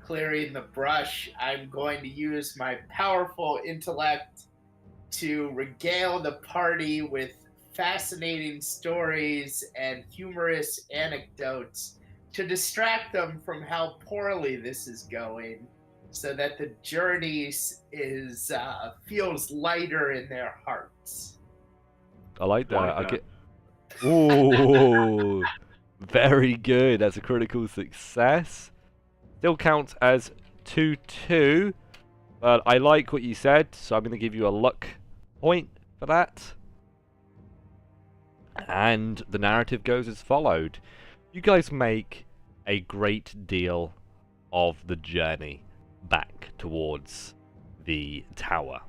clearing the brush, I'm going to use my powerful intellect to regale the party with fascinating stories and humorous anecdotes to distract them from how poorly this is going, so that the journey feels lighter in their hearts. I like that. Ooh, very good. That's a critical success. Still counts as 2-2, but I like what you said, so I'm going to give you a luck point for that. And the narrative goes as followed. You guys make a great deal of the journey back towards the tower.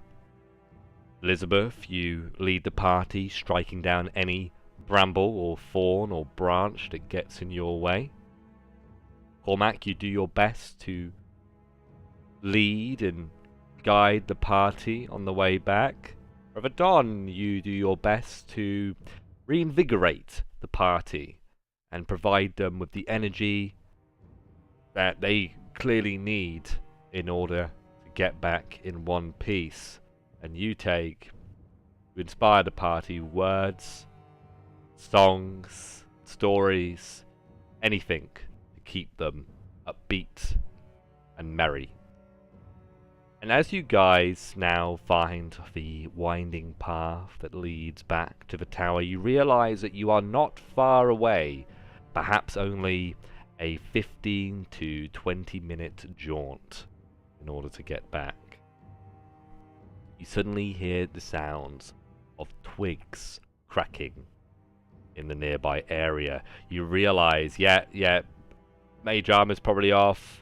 Elizabeth, you lead the party, striking down any bramble or thorn or branch that gets in your way. Cormac, you do your best to lead and guide the party on the way back. Brother Don, you do your best to reinvigorate the party and provide them with the energy that they clearly need in order to get back in one piece. And you inspire the party, words, songs, stories, anything to keep them upbeat and merry. And as you guys now find the winding path that leads back to the tower, you realize that you are not far away, perhaps only a 15 to 20 minute jaunt in order to get back. You suddenly hear the sounds of twigs cracking in the nearby area. You realize, mage armor's probably off.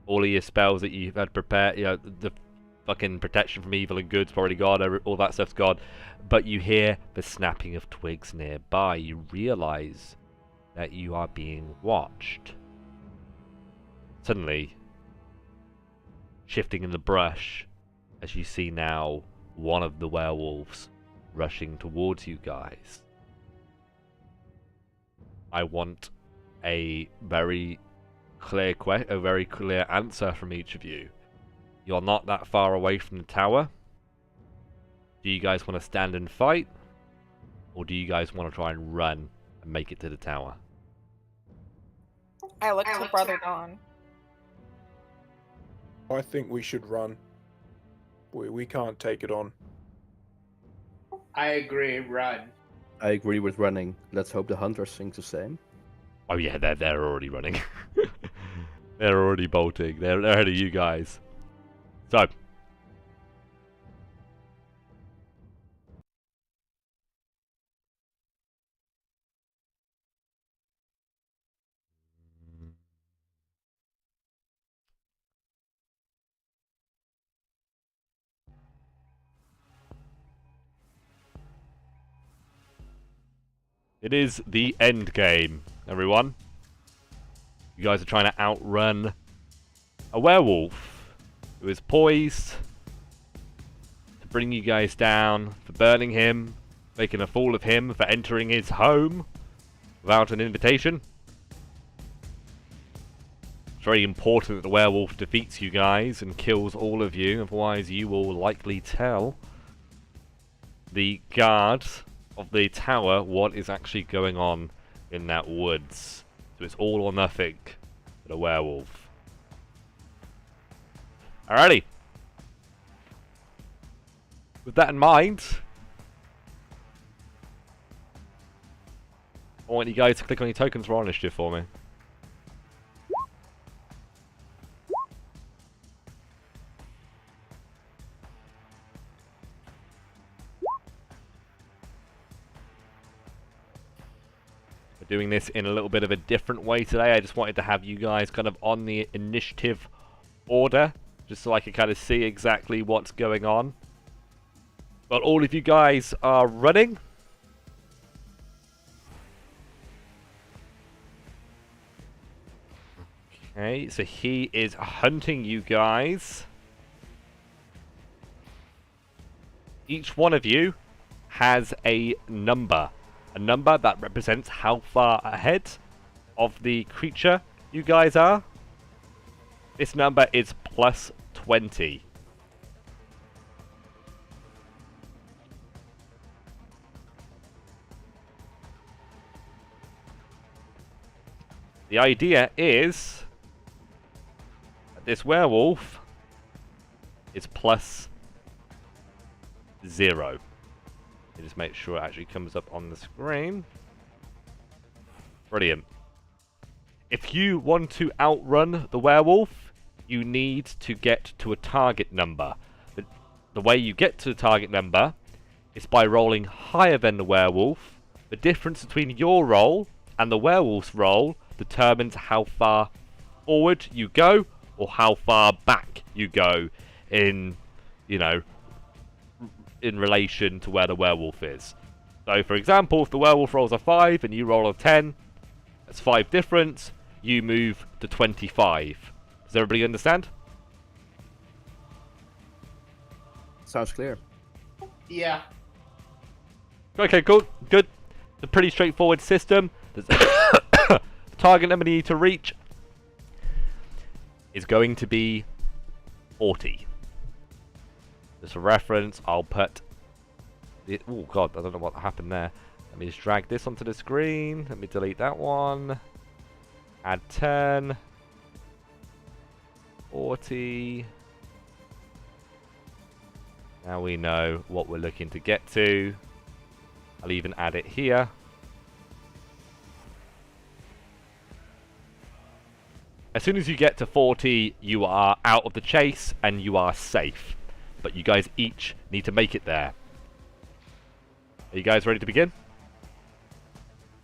All of your spells that you've had prepared, the fucking protection from evil and good's probably gone, all that stuff's gone. But you hear the snapping of twigs nearby. You realize that you are being watched. Suddenly, shifting in the brush, as you see now one of the werewolves rushing towards you guys. I want a very clear answer from each of you. You're not that far away from the tower. Do you guys want to stand and fight? Or do you guys want to try and run and make it to the tower? I look to Brother Don. I think we should run. We can't take it on. I agree, run. I agree with running. Let's hope the hunters think the same. Oh yeah, they're already running. They're already bolting. They're ahead of you guys. So. It is the end game, everyone. You guys are trying to outrun a werewolf who is poised to bring you guys down, for burning him, making a fool of him, for entering his home without an invitation. It's very important that the werewolf defeats you guys and kills all of you, otherwise you will likely tell the guards of the tower what is actually going on in that woods. So it's all or nothing for the werewolf. Alrighty. With that in mind, I want you guys to click on your tokens for initiative for me. Doing this in a little bit of a different way today. I just wanted to have you guys kind of on the initiative order, just so I could kind of see exactly what's going on. But all of you guys are running. Okay, so he is hunting you guys. Each one of you has a number. A number that represents how far ahead of the creature you guys are. This number is plus 20. The idea is that this werewolf is plus 0. Let me just make sure it actually comes up on the screen. Brilliant. If you want to outrun the werewolf, you need to get to a target number. The way you get to the target number is by rolling higher than the werewolf. The difference between your roll and the werewolf's roll determines how far forward you go or how far back you go in, you know, in relation to where the werewolf is. So, for example, if the werewolf rolls a 5 and you roll a 10, that's 5 difference. You move to 25. Does everybody understand? Sounds clear. Yeah. Okay, cool. Good. It's a pretty straightforward system. There's the target number you need to reach is going to be 40. Just a reference, I'll put... Oh god, I don't know what happened there. Let me just drag this onto the screen. Let me delete that one. Add 10. 40. Now we know what we're looking to get to. I'll even add it here. As soon as you get to 40, you are out of the chase and you are safe. But you guys each need to make it there. Are you guys ready to begin?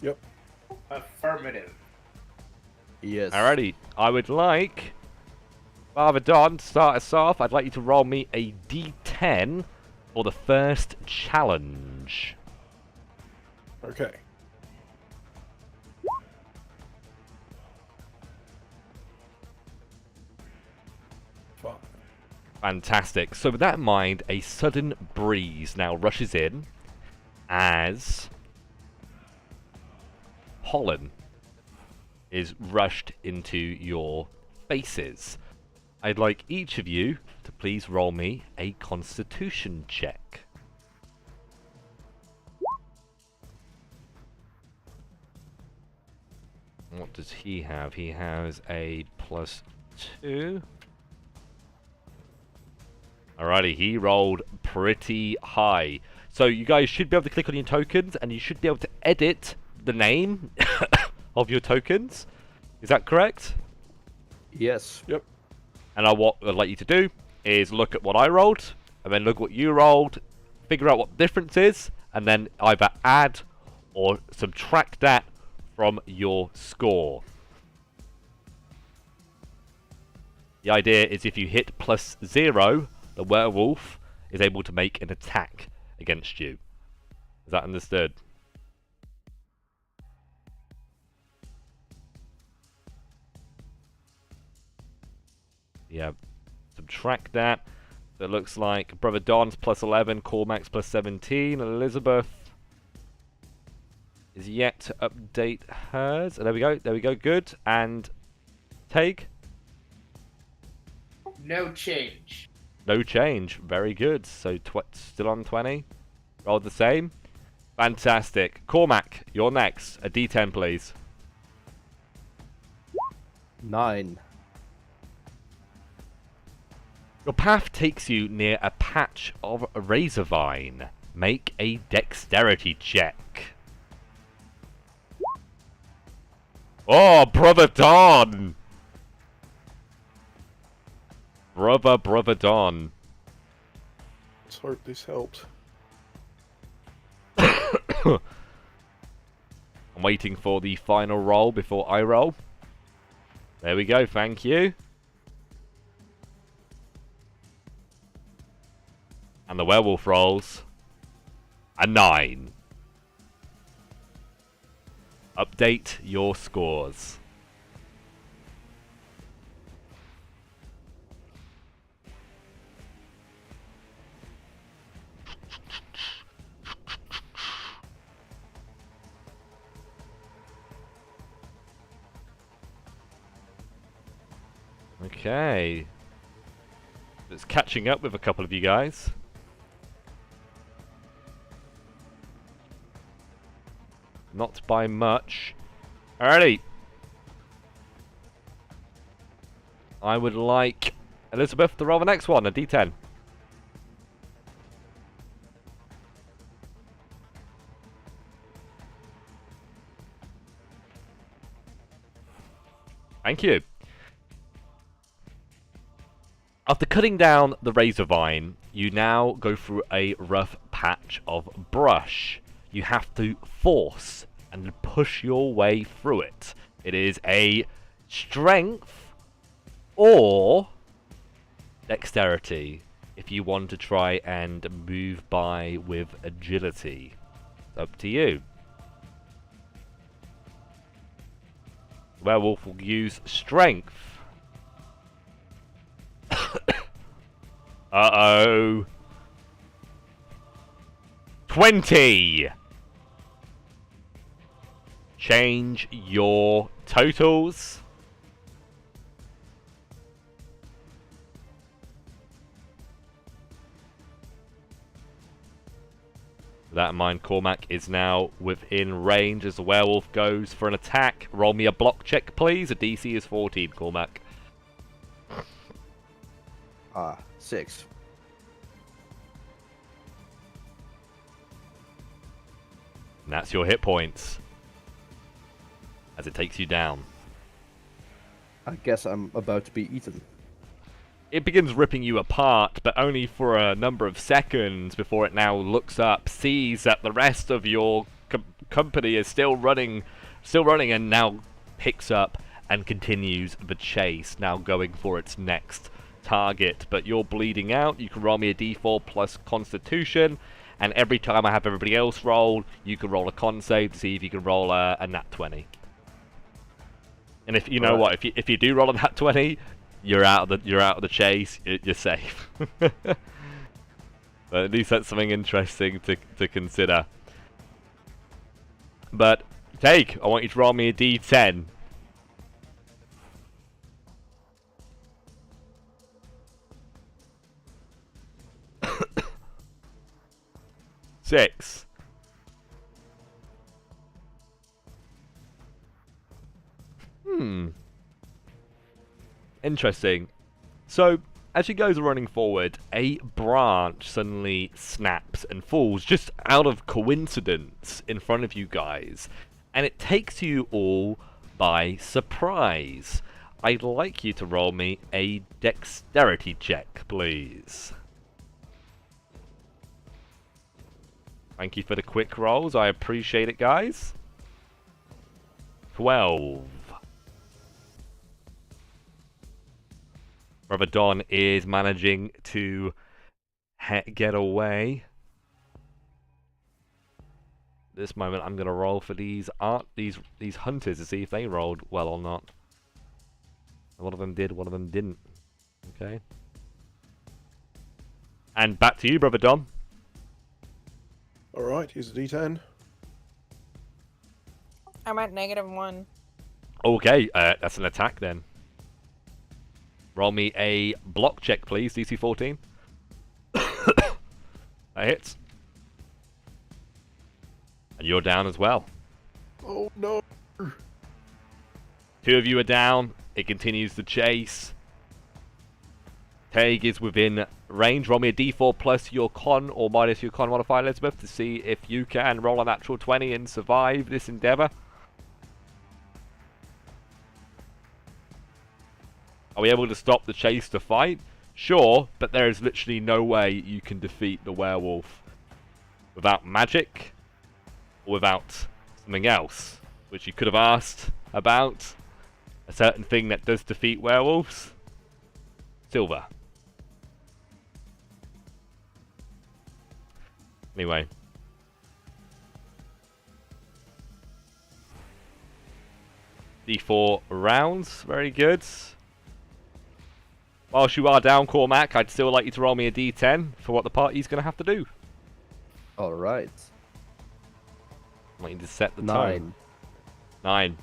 Yep. Affirmative. Yes. Alrighty, I would like Father Don to start us off. I'd like you to roll me a D10 for the first challenge. Okay. Fine. Fantastic. So with that in mind, a sudden breeze now rushes in as pollen is rushed into your faces. I'd like each of you to please roll me a constitution check. What does he have? He has a +2. Alrighty, he rolled pretty high. So you guys should be able to click on your tokens and you should be able to edit the name of your tokens. Is that correct? Yes. Yep. And what I'd like you to do is look at what I rolled, and then look what you rolled, figure out what the difference is, and then either add or subtract that from your score. The idea is if you hit +0, the werewolf is able to make an attack against you. Is that understood? Yeah, subtract that. So it looks like Brother Don's +11, Cormac's +17, Elizabeth is yet to update hers. Oh, there we go, good. And Tag? No change. No change, very good. So still on 20. Rolled the same. Fantastic. Cormac, you're next. A D10, please. 9. Your path takes you near a patch of razor vine. Make a dexterity check. Oh, Brother Don! Brother Don. Let's hope this helps. I'm waiting for the final roll before I roll. There we go, thank you. And the werewolf rolls a 9. Update your scores. Okay. It's catching up with a couple of you guys. Not by much. Alrighty. I would like Elizabeth to roll the next one, a d10. Thank you. After cutting down the razor vine, you now go through a rough patch of brush. You have to force and push your way through it. It is a strength or dexterity if you want to try and move by with agility. It's up to you. Werewolf will use strength. Uh-oh. 20! Change your totals. With that in mind, Cormac is now within range as the werewolf goes for an attack. Roll me a block check, please. A DC is 14, Cormac. 6. And that's your hit points. As it takes you down. I guess I'm about to be eaten. It begins ripping you apart, but only for a number of seconds before it now looks up, sees that the rest of your company is still running, and now picks up and continues the chase, now going for its next target. But you're bleeding out. You can roll me a d4 plus constitution, and every time I have everybody else roll, you can roll a con save to see if you can roll a nat 20. And if you know what, if you do roll a nat 20, you're out of the chase. You're safe. But at least that's something interesting to consider. But Take, I want you to roll me a d10. Six. Interesting. So, as she goes running forward, a branch suddenly snaps and falls just out of coincidence in front of you guys. And it takes you all by surprise. I'd like you to roll me a dexterity check, please. Thank you for the quick rolls. I appreciate it, guys. 12. Brother Don is managing to get away. This moment, I'm going to roll for these hunters to see if they rolled well or not. One of them did, one of them didn't. Okay. And back to you, Brother Don. Alright, here's a d10. I'm at -1. Okay, that's an attack then. Roll me a block check, please. DC 14. That hits. And you're down as well. Oh no! Two of you are down. It continues the chase. Tag is within range. Roll me a d4 plus your con or minus your con modifier, Elizabeth, to see if you can roll a natural 20 and survive this endeavor. Are we able to stop the chase to fight? Sure, but there is literally no way you can defeat the werewolf without magic or without something else, which you could have asked about. A certain thing that does defeat werewolves. Silver. Anyway. D4 rounds. Very good. Whilst you are down, Cormac, I'd still like you to roll me a d10 for what the party's going to have to do. Alright. I want you to set the 9. tone. 9.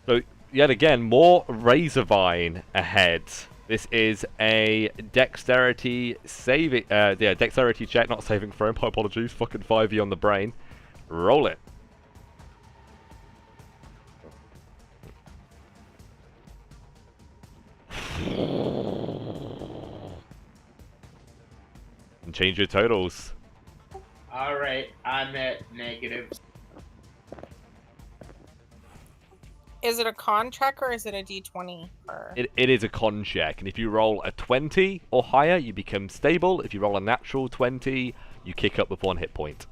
So, yet again, more Razorvine ahead. This is a dexterity saving, dexterity check, not saving throw. My apologies. Fucking 5e on the brain. Roll it. And change your totals. Alright, I'm at negative. Is it a con check or is it a d20? Or... It is a con check, and if you roll a 20 or higher, you become stable. If you roll a natural 20, you kick up with 1 hit point.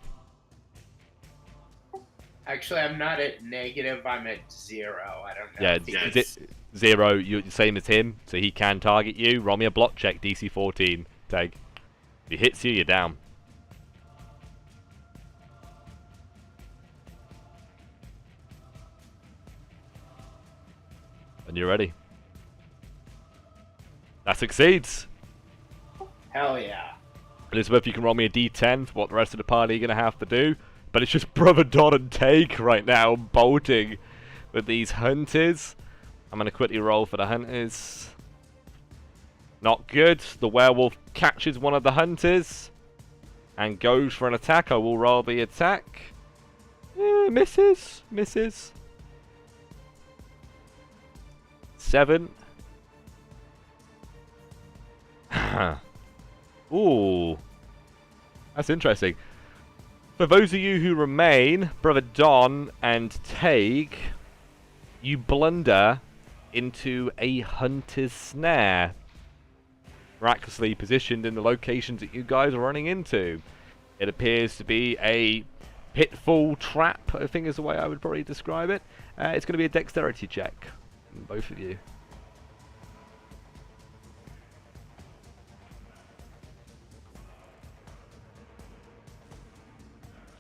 Actually, I'm not at negative, I'm at 0. I don't know. Yeah, if it's- 0, you're the same as him, so he can target you. Roll me a block check, DC 14. Tag. If he hits you, you're down. And you're ready. That succeeds. Hell yeah. Elizabeth, you can roll me a d10 for what the rest of the party are going to have to do. But it's just Brother Don and Take right now, bolting with these hunters. I'm going to quickly roll for the hunters. Not good. The werewolf catches one of the hunters and goes for an attack. I will roll the attack. Misses. Misses. 7. Ooh. That's interesting. For those of you who remain, Brother Don and Tag, you blunder into a hunter's snare. Miraculously positioned in the locations that you guys are running into. It appears to be a pitfall trap, I think is the way I would probably describe it. It's going to be a dexterity check. Both of you.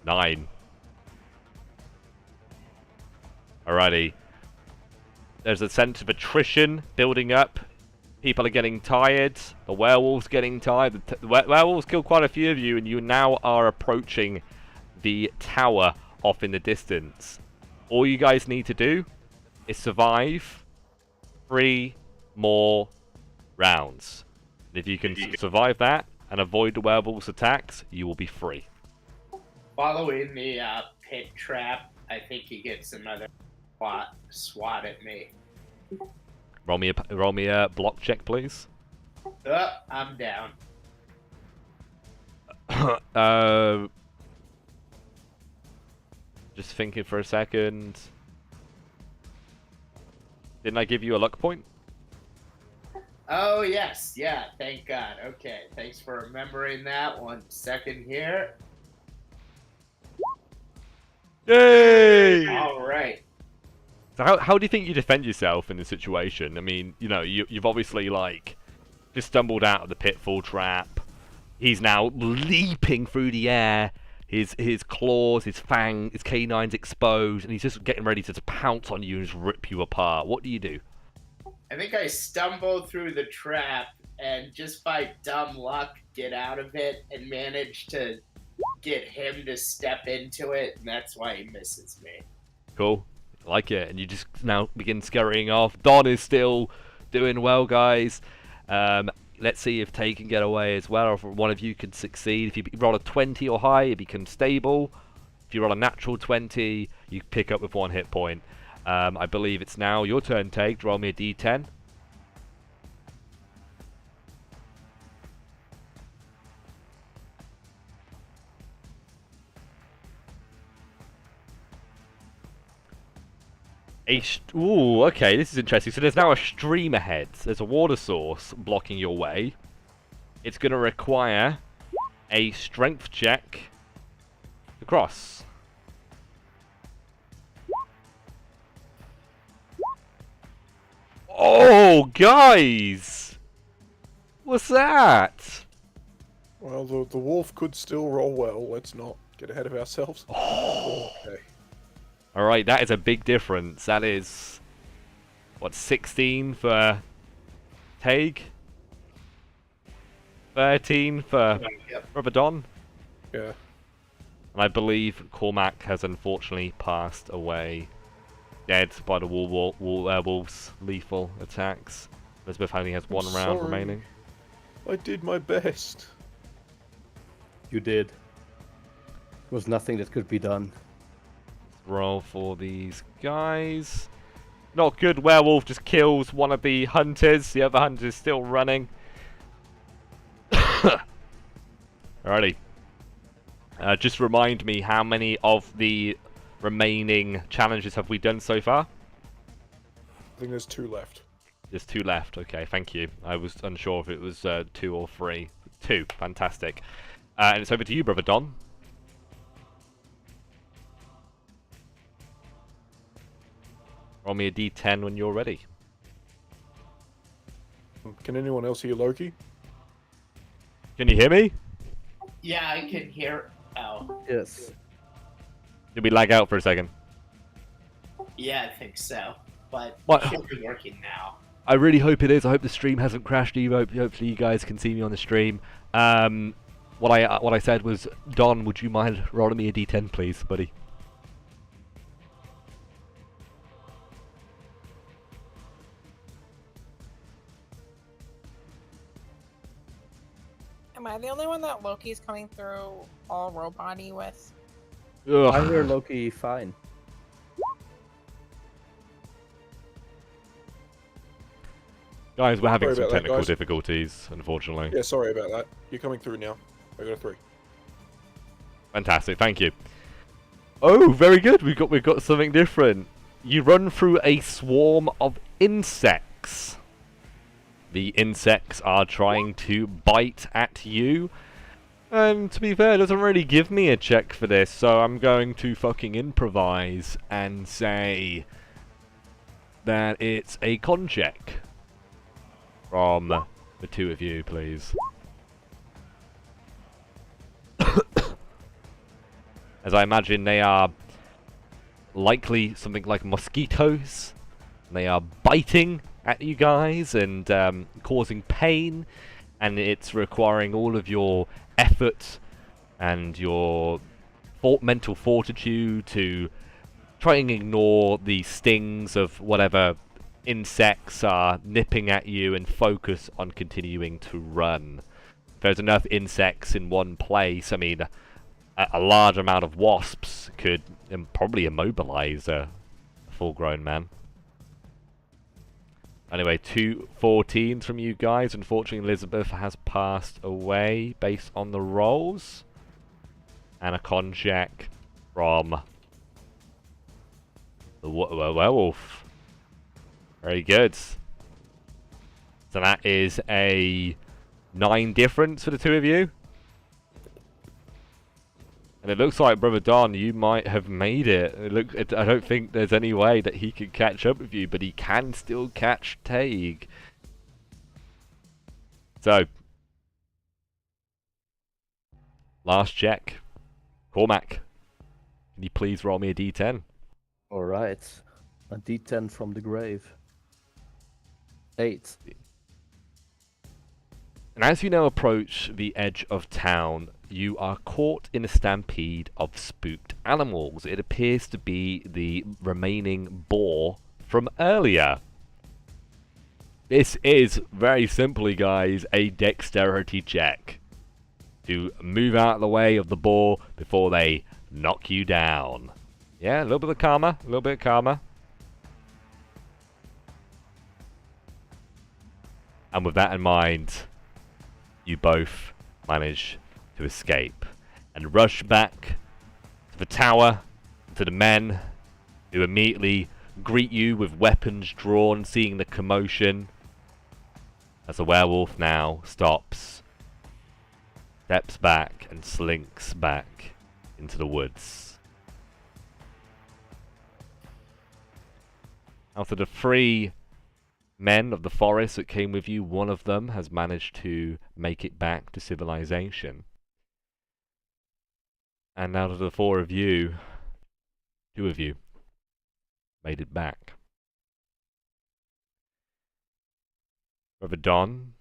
Nine. Alrighty. There's a sense of attrition building up. People are getting tired. The werewolves getting tired. The werewolves killed quite a few of you, and you now are approaching the tower off in the distance. All you guys need to do is survive 3 more rounds. And if you can survive that and avoid the werewolves' attacks, you will be free. Following the pit trap, I think he gets another swat at me. Roll me a block check, please. I'm down. Just thinking for a second. Didn't I give you a luck point? Oh, yes. Yeah, thank God. Okay, thanks for remembering that. 1 second here. Yay! All right. So how do you think you defend yourself in this situation? I mean, you know, you've obviously, like, just stumbled out of the pitfall trap. He's now leaping through the air. His claws, his fangs, his canines exposed, and he's just getting ready to pounce on you and just rip you apart. What do you do? I think I stumble through the trap and just by dumb luck get out of it and manage to get him to step into it, and that's why he misses me. Cool. I like it. And you just now begin scurrying off. Don is still doing well, guys. Let's see if Tay can get away as well, or if one of you can succeed. If you roll a 20 or higher, it becomes stable. If you roll a natural 20, you pick up with 1 hit point. I believe it's now your turn, Tay. Roll me a d10. Ooh, okay, this is interesting. So there's now a stream ahead. There's a water source blocking your way. It's going to require a strength check to cross. Oh, guys! What's that? Well, the wolf could still roll well. Let's not get ahead of ourselves. Oh. Okay. Alright, that is a big difference. That is, what, 16 for Tag? 13 for Brother Don? Yeah. And I believe Cormac has unfortunately passed away. dead by the werewolf's lethal attacks. Elizabeth only has one round sorry. remaining. I did my best. You did. There was nothing that could be done. Roll for these guys. Not good. Werewolf just kills one of the hunters. The other hunter is still running. Alrighty. Just remind me, how many of the remaining challenges have we done so far? I think there's 2 left. There's 2 left. Okay, thank you. I was unsure if it was 2 or 3. 2. Fantastic. And it's over to you, Brother Don. Roll me a d10 when you're ready. Can anyone else hear Loki? Can you hear me? Yeah, I can hear. Oh, Yes. Did we lag out for a second? yeah, I think so. But What? it should be working now. I really hope it is. I hope the stream hasn't crashed either. Hopefully you guys can see me on the stream. What I said was, Don, would you mind rolling me a d10, please, buddy? Am I the only one that Loki's coming through all robot-y with? Ugh. I hear Loki fine. Guys, we're having Sorry some about that, technical guys. difficulties, unfortunately. Yeah, sorry about that. You're coming through now. I got a 3. Fantastic, thank you. Oh, very good. We've got something different. You run through a swarm of insects. The insects are trying to bite at you. And to be fair, it doesn't really give me a check for this, so I'm going to fucking improvise and say that it's a con check from the 2 of you, please. As I imagine they are likely something like mosquitoes. They are biting at you guys and causing pain, and it's requiring all of your effort and your mental fortitude to try and ignore the stings of whatever insects are nipping at you and focus on continuing to run. If there's enough insects in one place, I mean, a large amount of wasps could probably immobilize a full-grown man. Anyway, 2 14s from you guys. Unfortunately, Elizabeth has passed away based on the rolls. And a con check from the werewolf. Very good. So that is a 9 difference for the 2 of you. And it looks like, Brother Don, you might have made it. I don't think there's any way that he can catch up with you, but he can still catch Taig. So, last check. Cormac, can you please roll me a d10? Alright. A d10 from the grave. 8. And as you now approach the edge of town, you are caught in a stampede of spooked animals. It appears to be the remaining boar from earlier. This is, very simply, guys, a dexterity check to move out of the way of the boar before they knock you down. Yeah, a little bit of karma, a little bit of karma. And with that in mind, you both manage to escape and rush back to the tower, to the men who immediately greet you with weapons drawn, seeing the commotion as the werewolf now stops, steps back and slinks back into the woods. Out of the 3 men of the forest that came with you, one of them has managed to make it back to civilization. And out of the 4 of you, 2 of you made it back. Brother Don,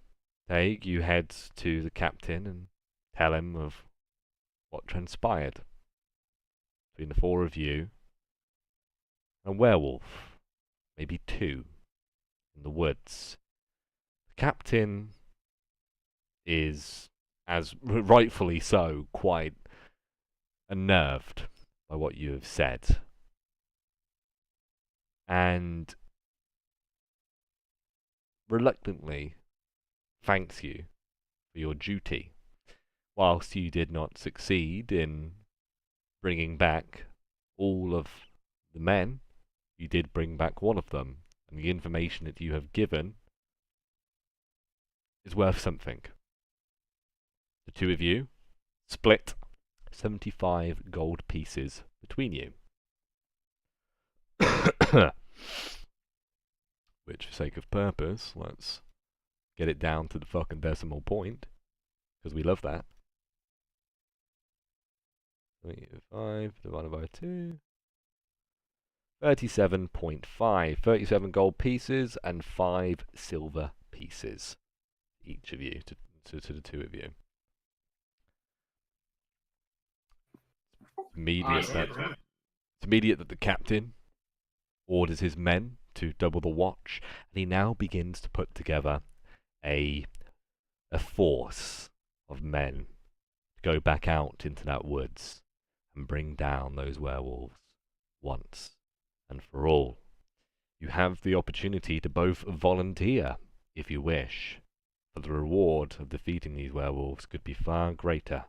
Taig, you head to the captain and tell him of what transpired between the 4 of you. a werewolf, maybe two, in the woods. The captain is, as rightfully so, quite unnerved by what you have said. And reluctantly thanks you for your duty. Whilst you did not succeed in bringing back all of the men, you did bring back one of them, and the information that you have given is worth something. The two of you split 75 gold pieces between you. Which, for sake of purpose, let's get it down to the fucking decimal point, because we love that. 5 divided by 2. 37.5. 37 gold pieces and 5 silver pieces. Each of you, to the two of you. It's immediate that the captain orders his men to double the watch, and he now begins to put together a force of men to go back out into that woods and bring down those werewolves once and for all. You have the opportunity to both volunteer, if you wish, for the reward of defeating these werewolves could be far greater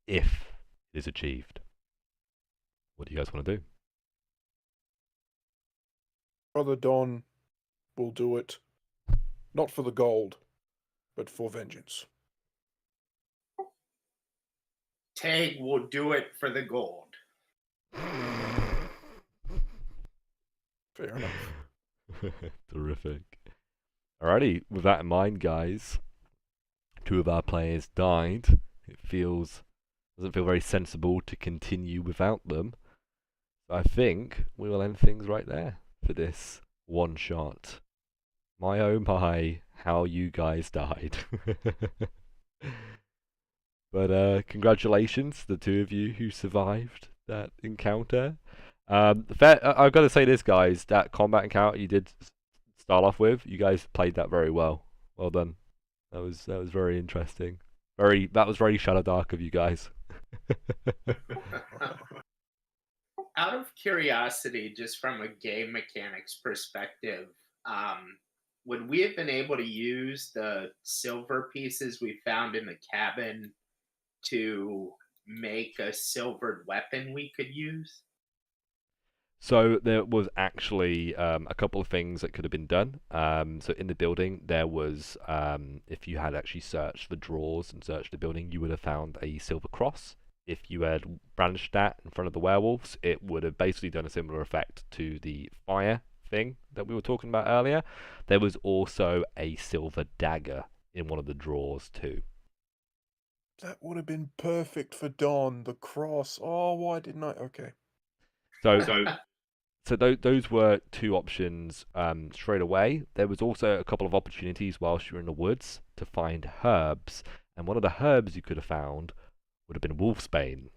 if it is achieved. What do you guys want to do? Brother Don will do it, not for the gold, but for vengeance. Tag will do it for the gold. Fair enough. Terrific. Alrighty, with that in mind, guys, 2 of our players died. It doesn't feel very sensible to continue without them. So I think we will end things right there for this one shot. My oh my, how you guys died. But congratulations to the 2 of you who survived that encounter. I've got to say this, guys, that combat encounter you did start off with, you guys played that very well. Well done. That was very interesting. That was very Shadowdark of you guys. Out of curiosity, just from a game mechanics perspective, would we have been able to use the silver pieces we found in the cabin to make a silvered weapon we could use? So there was actually a couple of things that could have been done. So in the building, there was, if you had actually searched the drawers and searched the building, you would have found a silver cross. If you had brandished that in front of the werewolves, it would have basically done a similar effect to the fire thing that we were talking about earlier. There was also a silver dagger in one of the drawers too. That would have been perfect for Don, the cross. Oh, why didn't I? Okay. So those were 2 options straight away. There was also a couple of opportunities whilst you were in the woods to find herbs, and one of the herbs you could have found would have been wolfsbane.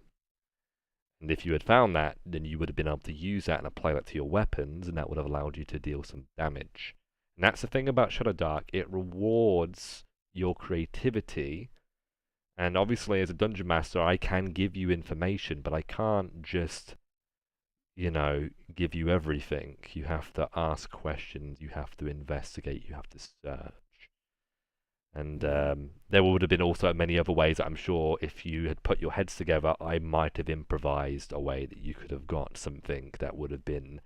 And if you had found that, then you would have been able to use that and apply that to your weapons, and that would have allowed you to deal some damage. And that's the thing about Shadowdark, it rewards your creativity. And obviously, as a dungeon master, I can give you information, but I can't just, give you everything. You have to ask questions, you have to investigate, you have to search. And there would have been also many other ways that I'm sure if you had put your heads together, I might have improvised a way that you could have got something that would have been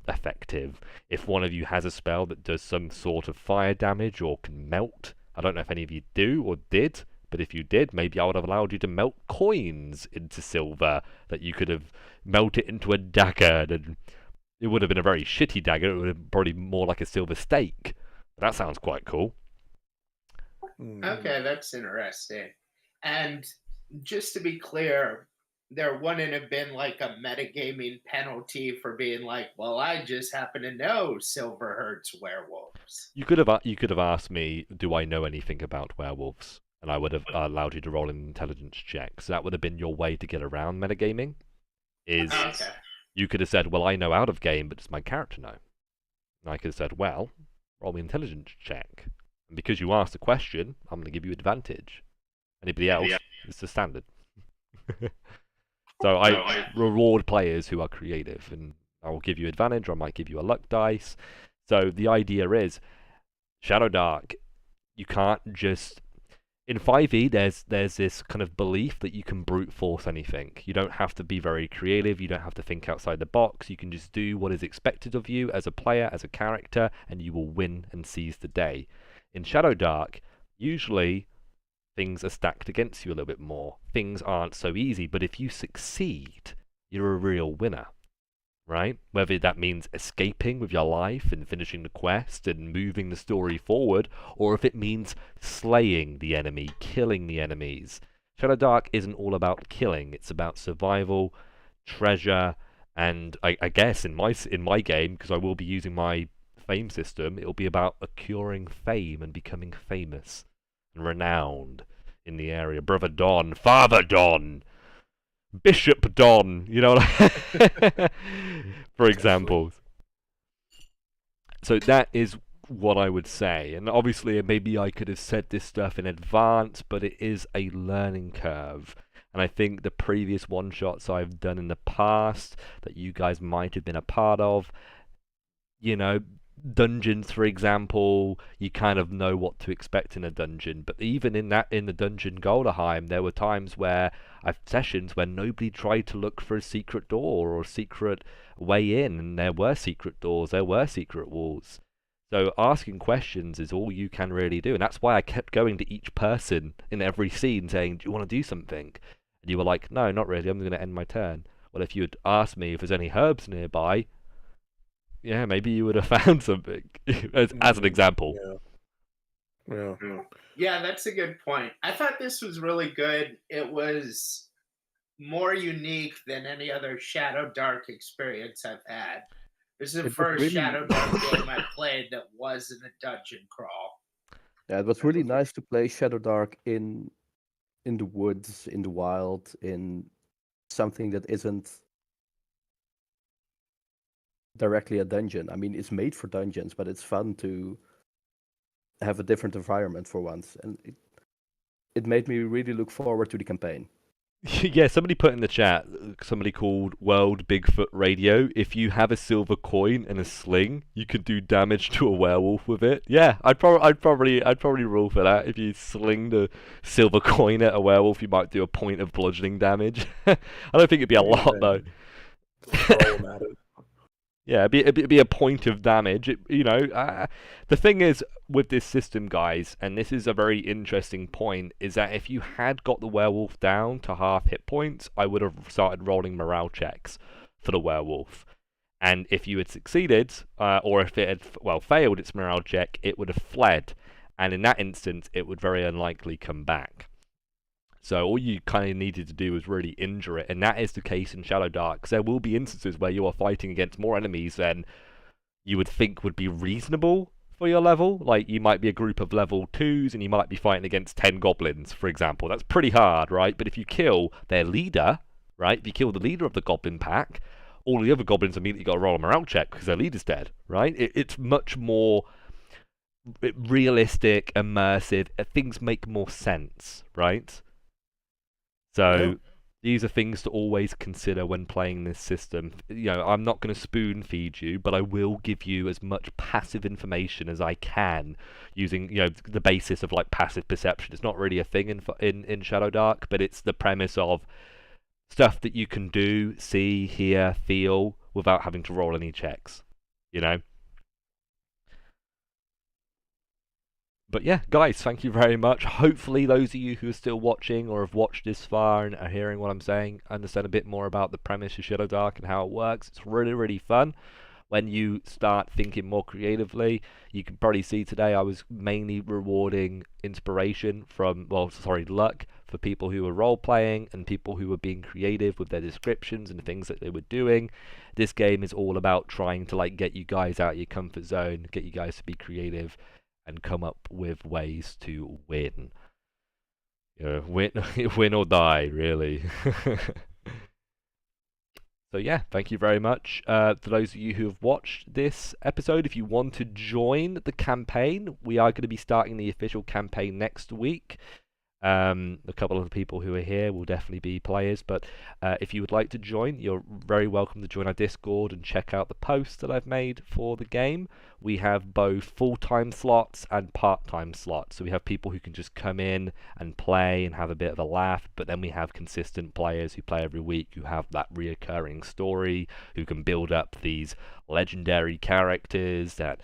effective. If one of you has a spell that does some sort of fire damage or can melt, I don't know if any of you do or did, but if you did, maybe I would have allowed you to melt coins into silver, that you could have melted into a dagger. And it would have been a very shitty dagger. It would have probably more like a silver stake. That sounds quite cool. Okay, that's interesting. And just to be clear, there wouldn't have been like a metagaming penalty for being like, well, I just happen to know silver hurts werewolves. You could have asked me, do I know anything about werewolves? And I would have allowed you to roll an intelligence check. So that would have been your way to get around metagaming. You could have said, well, I know out of game, but does my character know? And I could have said, well, roll me intelligence check. And because you asked the question, I'm going to give you advantage. Anybody else, it's the standard. So I reward players who are creative, and I will give you advantage, or I might give you a luck dice. So the idea is, Shadowdark, you can't just... In 5e, there's this kind of belief that you can brute force anything. You don't have to be very creative, you don't have to think outside the box, you can just do what is expected of you as a player, as a character, and you will win and seize the day. In Shadowdark, usually things are stacked against you a little bit more. Things aren't so easy, but if you succeed, you're a real winner, right? Whether that means escaping with your life and finishing the quest and moving the story forward, or if it means slaying the enemy, killing the enemies. Shadowdark isn't all about killing, it's about survival, treasure, and I guess in my game, because I will be using my fame system, it'll be about accruing fame and becoming famous and renowned in the area. Brother Don, Father Don, Bishop Don, you know, for example. So that is what I would say. And obviously, maybe I could have said this stuff in advance, but it is a learning curve. And I think the previous one-shots I've done in the past that you guys might have been a part of, you know, dungeons, for example, you kind of know what to expect in a dungeon. But even in the dungeon Golderheim, there were times where I've sessions where nobody tried to look for a secret door or a secret way in, and there were secret doors, there were secret walls. So asking questions is all you can really do, and that's why I kept going to each person in every scene saying, do you want to do something? And you were like, no, not really, I'm going to end my turn. Well, if you had asked me if there's any herbs nearby, yeah, maybe you would have found something, as an example. Yeah, that's a good point. I thought this was really good. It was more unique than any other Shadowdark experience I've had. This is the first Shadowdark game I played that wasn't a dungeon crawl. Yeah, it was really nice to play Shadowdark in the woods, in the wild, in something that isn't directly a dungeon. I mean, it's made for dungeons, but it's fun to have a different environment for once, and it made me really look forward to the campaign. Yeah, somebody put in the chat, somebody called World Bigfoot Radio, if you have a silver coin and a sling, you can do damage to a werewolf with it. Yeah, I'd probably rule for that. If you sling the silver coin at a werewolf, you might do a point of bludgeoning damage. I don't think it'd be a lot though. Yeah, it'd be a point of damage. The thing is with this system, guys, and this is a very interesting point, is that if you had got the werewolf down to half hit points, I would have started rolling morale checks for the werewolf. And if you had succeeded, or if it had failed its morale check, it would have fled. And in that instance, it would very unlikely come back. So all you kind of needed to do was really injure it, and that is the case in Shadowdark, because there will be instances where you are fighting against more enemies than you would think would be reasonable for your level. Like, you might be a group of level 2s, and you might be fighting against 10 goblins, for example. That's pretty hard, right? But if you kill their leader, right, if you kill the leader of the goblin pack, all the other goblins immediately got to roll a morale check because their leader's dead, right? It's much more realistic, immersive. Things make more sense, right? So these are things to always consider when playing this system. I'm not going to spoon feed you, but I will give you as much passive information as I can using, the basis of like passive perception. It's not really a thing in Shadowdark, but it's the premise of stuff that you can do, see, hear, feel without having to roll any checks, But yeah, guys, thank you very much. Hopefully those of you who are still watching or have watched this far and are hearing what I'm saying understand a bit more about the premise of Shadowdark and how it works. It's really, really fun when you start thinking more creatively. You can probably see today I was mainly rewarding inspiration luck for people who were role-playing and people who were being creative with their descriptions and the things that they were doing. This game is all about trying to get you guys out of your comfort zone, get you guys to be creative, and come up with ways to win. Win or die, really. So yeah, thank you very much. For those of you who have watched this episode, if you want to join the campaign, we are going to be starting the official campaign next week. A couple of the people who are here will definitely be players, but if you would like to join, you're very welcome to join our Discord and check out the posts that I've made for the game. We have both full-time slots and part-time slots, so we have people who can just come in and play and have a bit of a laugh, but then we have consistent players who play every week, who have that reoccurring story, who can build up these legendary characters that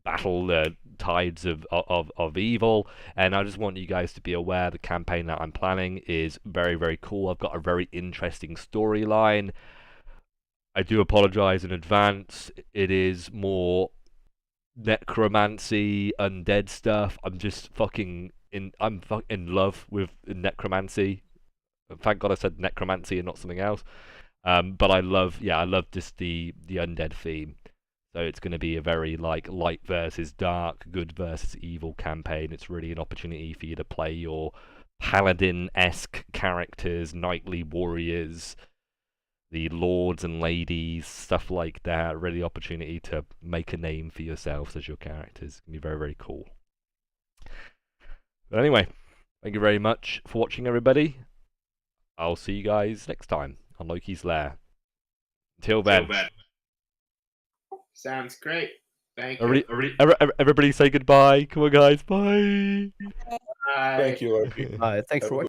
battle the tides of evil. And I just want you guys to be aware the campaign that I'm planning is very, very cool. I've got a very interesting storyline. I do apologize in advance. It is more necromancy, undead stuff. I'm just fucking in love with necromancy. Thank God I said necromancy and not something else. But I love just the undead theme. So it's going to be a very like light versus dark, good versus evil campaign. It's really an opportunity for you to play your paladin-esque characters, knightly warriors, the lords and ladies, stuff like that. Really opportunity to make a name for yourselves as your characters. It's going to be very, very cool. But anyway, thank you very much for watching, everybody. I'll see you guys next time on Loki's Lair. Until then. Sounds great. Thank you. Everybody say goodbye. Come on, guys. Bye. Bye. Thank you, Loki. Thanks for watching.